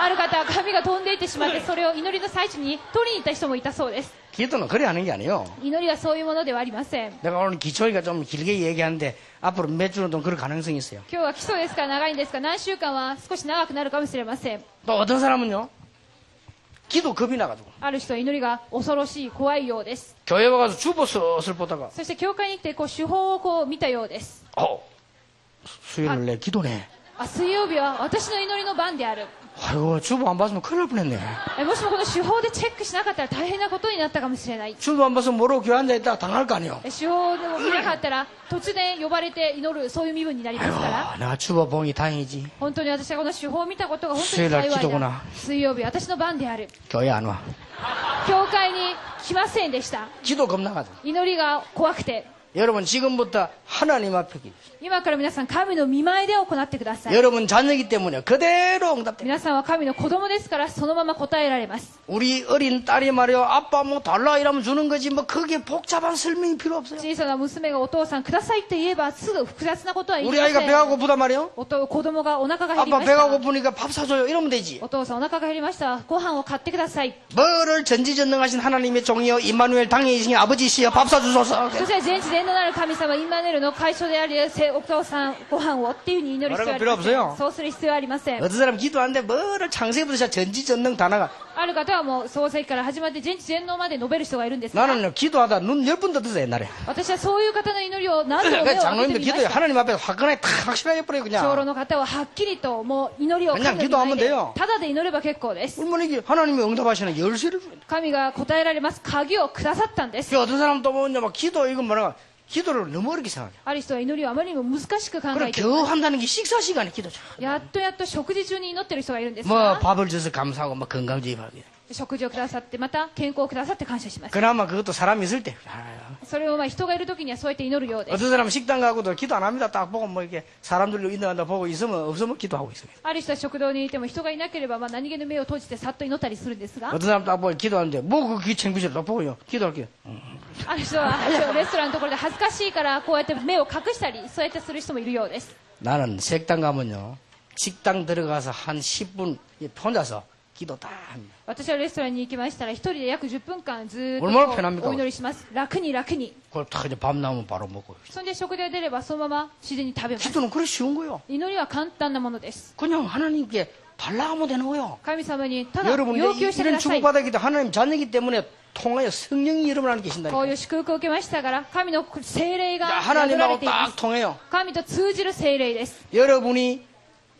ある方は紙が飛んでいってしまってそれを祈りの最中に取りに行った人もいたそうです。 기도는 그래 하는 게 아니에요. 祈りはそういうものではありません。 내가 오늘 기초니까 좀 길게 얘기하는데 앞으로 몇 주는 좀 그럴 가능성이 있어요. 今日は基礎ですから長いんですが何週間は少し長くなるかもしれません。 또 어떤 사람은요. 기도 겁이 나가지고 ある人は祈りが恐ろしい怖いようです。 교회 와가지고 주보 슬슬 보다가 そして教会に来てこう手法をこう見たようです。 수요일 내 기도네. あ、水曜日は私の祈りの番である。 아이고 주보 안 봤으면 큰일 날 뻔했네. もしもこの手法でチェックしなかったら大変なことになったかもしれない。 주보 안 봤으면 모르고 교회 앉아있다가 당할 거 아니에요. 手法を見なかったら突然呼ばれて祈るそういう身分になりますから。 아이고 내가 주보 보니 다행이지. 本当に私はこの手法を見たことが本当に 수요일날 幸い 기도구나. だ。水曜日私の番である。 교회 안 와. 教会に来ませんでした。 기도 겁나가지고. 祈りが怖くて。 여러분 지금부터 하나님 앞에 기도. 今から皆さん神の御前で行ってください。 여러분 자녀이기 때문에 그대로 응답돼. 皆さんは神の子供ですからそのまま答えられます。 우리 어린 딸이 말이요. 아빠 뭐 달라 이러면 주는 거지 뭐 그게 복잡한 설명이 필요 없어요. 小さな娘がお父さんくださいって言えばすぐ複雑なことは言い 우리 ま 아이가 せ 배가 ん。 고프단 말이요. 子供がお腹が減り 아빠 まし 배가 た。 고프니까 밥 사줘요. 이러면 되지. お父さんお腹が減りました。ご飯を買ってください。 뭐를 전지전능하신 하나님의 종이여 임마누엘 당회이신 아버지시여 밥 사주소서. そして全知全能なる神様インマヌエルの会所でありお父さんご飯をっていうふうに祈る必要はありませ 필요 없어요 ん。そうする必要はありません。 어떤 사람 기도하는데 뭐를 창세부터 시작 전지전능 단어가 ある方はもう創世記から始まって全知全能まで述べる人がいるんですが 나는 기도하다 눈 10번 떴어 옛날에. 私はそういう方の祈りを何度も目を開けて 장로님들 みま 기도해 した。 하나님 앞에 화끈하게 탁 확실하게 버려 長老 그냥. の方ははっきりともう祈りを 그냥 神の 기도하면 前で 돼요 ただで祈れば結構です。 얼마나 이게 하나님이 응답하시는 열쇠를 줘야 돼. 神が答えられます鍵をくださったんです。 그 어떤 사람 또 보면 막 기도 이건 뭐라 기도를 너무 어렵게 생각해. ある人は祈りをあまりにも難しく考 그래 えている 겨우 한다는 게 식사 시간에 기도죠. やっと食事中に祈ってる人がいるんです 뭐 が 밥을 줘서 감사하고 뭐 건강주의 밥이. 食事をくださってまた健康をくださって感謝します。 그나마 그것도 사람이 있을 때. それを人がいる時にはそうやって祈るようです。 어떤 사람은 식당 가고도 기도 안 합니다. 딱 보고 뭐 이렇게 사람들로 인도한다 보고 있으면 없으면 기도하고 있습니다. ある人は食堂にいても人がいなければ何気の目を閉じてさっと祈ったりするんですが、 어떤 사람 딱 보고 기도하는데 뭐 그 챙기시러 딱 보고요. 기도할게요. ある人はレストランのところで恥ずかしいからこうやって目を隠したりそうやってする人もいるようです。 나는 식당 가면요. 식당 들어가서 한 10분 혼자서 기도 다 합니다. 私はレストランに行きましたら一人で約10分間ずーっ 얼마나 편합니까? とお祈りします。楽に楽に。 그걸 딱 이제 밥 나오면 바로 먹고. そんで食で出ればそのまま自然に食べます。 기도는 그래 쉬운 거요. 祈りは簡単なものです。 그냥 하나님께 달라하면 되는 거요. 神様にただ 여러분 要求してく 이런 ださい。 축복받았기 때문에 하나님 자녀이기 때문에 통하여 성령이 여러분 안에 こうい 계신다니까. う祝福を受けましたから神の聖霊が 자, 宿られ 하나님하고 ていま 딱 す。 통해요. 神と通じる聖霊です。 여러분이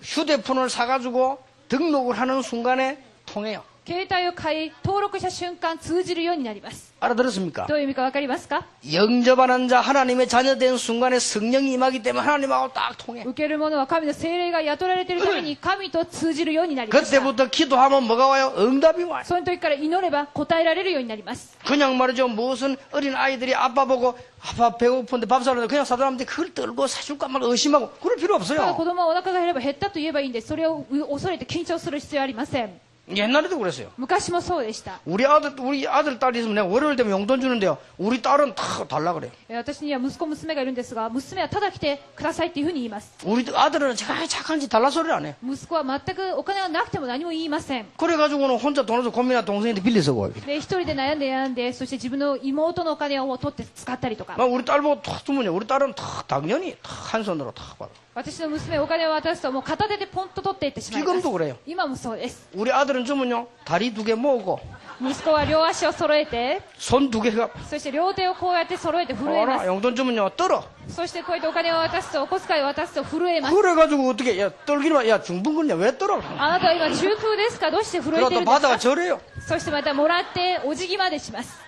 휴대폰을 사가지고 등록을 하는 순간에 통해요. 携帯を買い登録した瞬間通じるようになります。 알아들었습니까? どういう意味かわかりますか？ 영접하는 자 하나님의 자녀된 순간에 성령이 임하기 때문에 하나님하고 딱 통해. 受ける者は神の聖霊が雇られているために神と通じるようになりました。 그때부터 기도하면 뭐가 와요? 응답이 와요. その時から祈れば答えられるようになります。 그냥 말이죠. 무슨 어린 아이들이 아빠 보고 아빠 배고픈데 밥 사는데 그냥 사들었는데 그걸 떨고 사줄까 말 의심하고 그럴 필요 ただ子 없어요. 供はお腹が減れば減ったと言えばいいんです。それを恐れて緊張する必要はありません。 옛날에도 그랬어요. 昔もそうでした。 우리 아들 딸이 있으면 내가 월요일 되면 용돈 주는데요. 우리 딸은 다 달라 그래요. 私には息子娘がいるんですが、娘はただ来てくださいっていうふうに言います。 우리 아들은 제가 착한지 달라 소리를 안 해. 息子は全くお金がなくても何も言いません。 그래가지고는 혼자 돈 없어 고민한 동생한테 빌려 쓰고. で、一人で悩んで、そして自分の妹のお金を取って使ったりとか。 막 우리 딸 보고 탁 주면요. 우리 딸은 탁 당연히 탁 한 손으로 탁 받아. 私の娘お金を渡すともう片手でポンと取っていってしまいます。 지금도 그래요. 今もそうです。 우리 아들은 주면요. 다리 2개 모으고 息子は両足を揃えて、 손 2개가 そして両手をこうやって揃えて震えま 알아. す。 용돈 주면요. 떨어. そしてこうやってお金を渡すと、お小遣いを渡すと震えます。 그래가지고 어떻게 야 떨기만 야 중분근이야 왜 떨어? あなたは今中空ですか？どうして震えている 그러다 んです 바다가 か？ 절해요. そしてまたもらってお辞儀までします。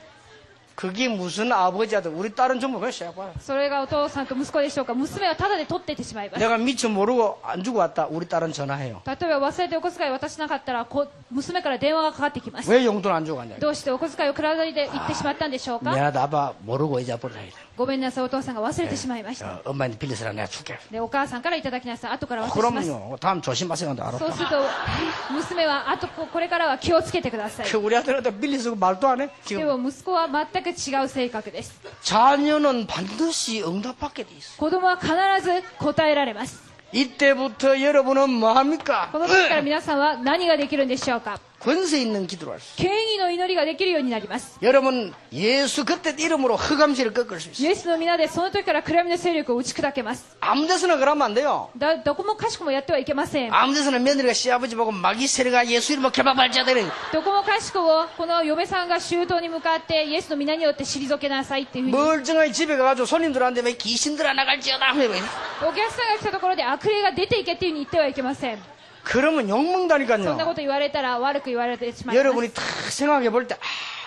그게 무슨 아버지야든 우리 딸은 전부 그냥 시작봐요. それがお父さんと息子でしょうか？娘はただで取っていってしまいます。 내가 미처 모르고 안 주고 왔다. 우리 딸은 전화해요. 例えば忘れてお小遣いを渡しなかったら娘から電話がかかってきます。 왜 용돈 안 주고 왔냐? どうしてお小遣いをくらないで行ってしまったんでしょうか？ 미안하다 아빠 모르고 잊어버리라. ごめんなさい、お父さんが忘れてしまいました。 엄마한테 빌려서라 내가 줄게. で、お母さんからいただきなさい。後から渡します。 그럼요. 다음 조심하세요. 알아. そうすると娘はこれからは気をつけてください。 그 우리 아들한테 빌려서 말도 안 해. で 지금 も息子は全く違う性格です。 자녀는 반드시 응답받게 돼 있어. 子供は必ず答えられます。 이때부터 여러분은 뭐 합니까? この時から皆さんは何ができるんでしょうか？ 권세 있는 기도를 할 수 있어요. 権威の祈りができるようになります。 여러분 예수 그때 이름으로 흑암시를 꺾을 수 있어요. イエスの皆でその時から暗闇の勢力を打ち砕けます。 아무 데서나 그러면 안 돼요. どこもかしこもやってはいけません。 아무 데서나 며느리가 시아버지 보고 마귀 세례가 예수 이름으로 개방발자되는 どこもかしこもこの嫁さんが周到に向かってイエスの皆によって退けなさいっていうふうに 멀쩡하게 집에 가가지고 손님들한테 왜 귀신들아 나갈지어다 하면 お客さんが来たところで悪霊が出ていけっていうふうに言ってはいけません。 그러면 そんなこ 욕먹다니까요. と言われたら悪く言われてしまいます。 여러분이 탁 생각해 볼 때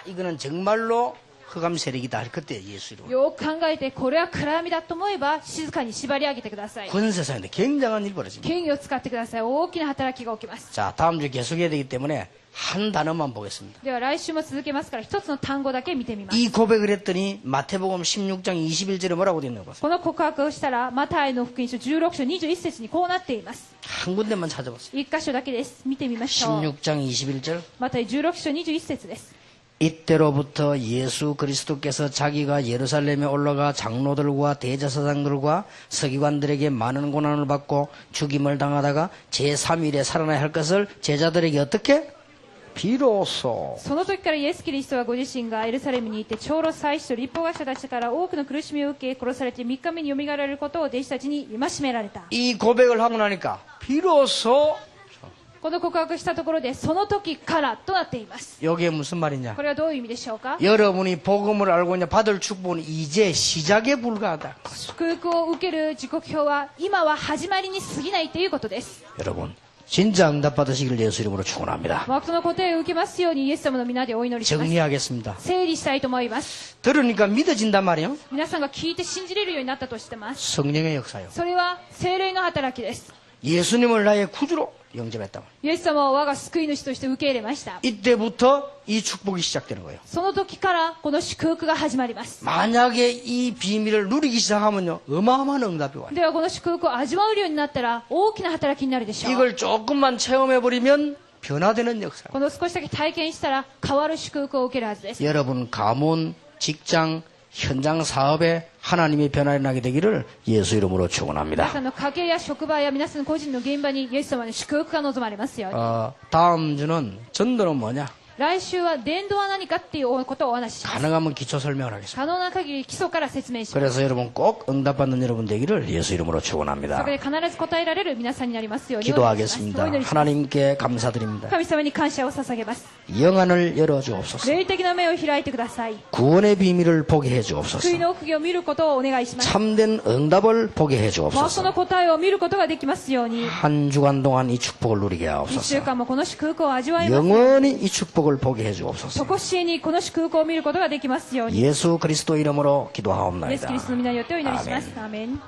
이거는 정말로 흑암 세력이다. 그때 예수 이름. よく考えてこれは暗闇だと思えば静かに縛り上げてください。 권세상인데 굉장한 일이 벌어집니다. 権威を使ってください。大きな働きが起きます。 자, 다음 주에 계속해야 되기 때문에 한 단어만 보겠습니다. では来週も続けますから一つの単語だけ見てみます。 이 고백을 했더니 마태복음 16장 21절에 뭐라고 되어 있는 거 この告白をしたらマタイの福音書16章21節にこうなっています。 한 군데만 찾아봤어요. 一箇所だけです。見てみましょう。 16장 21절. マタイ16章21節です。 이때로부터 예수 그리스도께서 자기가 예루살렘에 올라가 장로들과 대제사장들과 서기관들에게 많은 고난을 받고 죽임을 당하다가 제3일에 살아나야 할 것을 제자들에게 어떻게? 비로소 その時からイエス・キリストはご自身がエルサレムにいて長老祭司と立法学者たちから多くの苦しみを受け殺されて3日目によみがえられることを弟子たちに戒められた。 이 고백을 하고 나니까 비로소 この告白したところでその時からとなっています。 여기에 무슨 말이냐? これはどういう意味でしょうか？ 여러분이 복음을 알고 있냐 받을 축복은 이제 시작에 불과하다. 祝福を受ける時刻表は今は始まりに過ぎないということです。 여러분 진짜 응답 받으시길 예수 이름으로 축원합니다. 誠の答えを受けますようにイエス様の皆でお祈りします。 정리하겠습니다. 整理したいと思います。 들으니까 믿어진단 말이에요. 皆さんが聞いて信じれるようになったとしてます。 성령의 역사요. それは聖霊の働きです。 예수님을 나의 구주로 영접했다. イエス様を我が救い主として受け入れました。 이때부터 이 축복이 시작되는 거예요. その時からこの祝福が始まります。 만약에 이 비밀을 누리기 시작하면요, 어마어마한 응답이 와요. ではこの祝福を味わうようになったら大きな働きになるでしょう。 이걸 조금만 체험해버리면 변화되는 역사. この少しだけ体験したら変わる祝福を受けるはずです。 여러분 가문, 직장, 현장 사업에 하나님이 변화를 나게 되기를 예수 이름으로 皆 축원합니다. さんの家計や職場や皆さん個人の現場にイエス様の祝福が望まれますように。 다음 주는 전도는 뭐냐? 来週は伝道は何かっていうことをお話しします。 가능하면 기초 설명을 하겠습니다. 可能な限り基礎から説明します。 그래서 여러분 꼭 응답받는 여러분 되기를 예수 이름으로 そ 축원합니다. こで必ず答えられる皆さんになりますようにお願いします。お 기도하겠습니다. 祈りします。 하나님께 감사드립니다. 神様に感謝を捧げます。 영안을 열어주옵소서. 霊的な目を開いてください。 구원의 비밀을 보게 해주옵소서. 救いの奥義を見ることをお願いします。 참된 응답을 보게 まあそ 해주옵소서. の答えを見ることができますように、 한 주간 동안 이 축복을 누리게 一週 하옵소서. 間もこの祝福を味わいます。 영원히 이 축복을 보게 해주옵소서. とこしえにこの祝福を見ることができますように。 예수 그리스도 이름으로 イエス・キリスト 기도하옵나이다. の皆によってお祈りします。アーメン。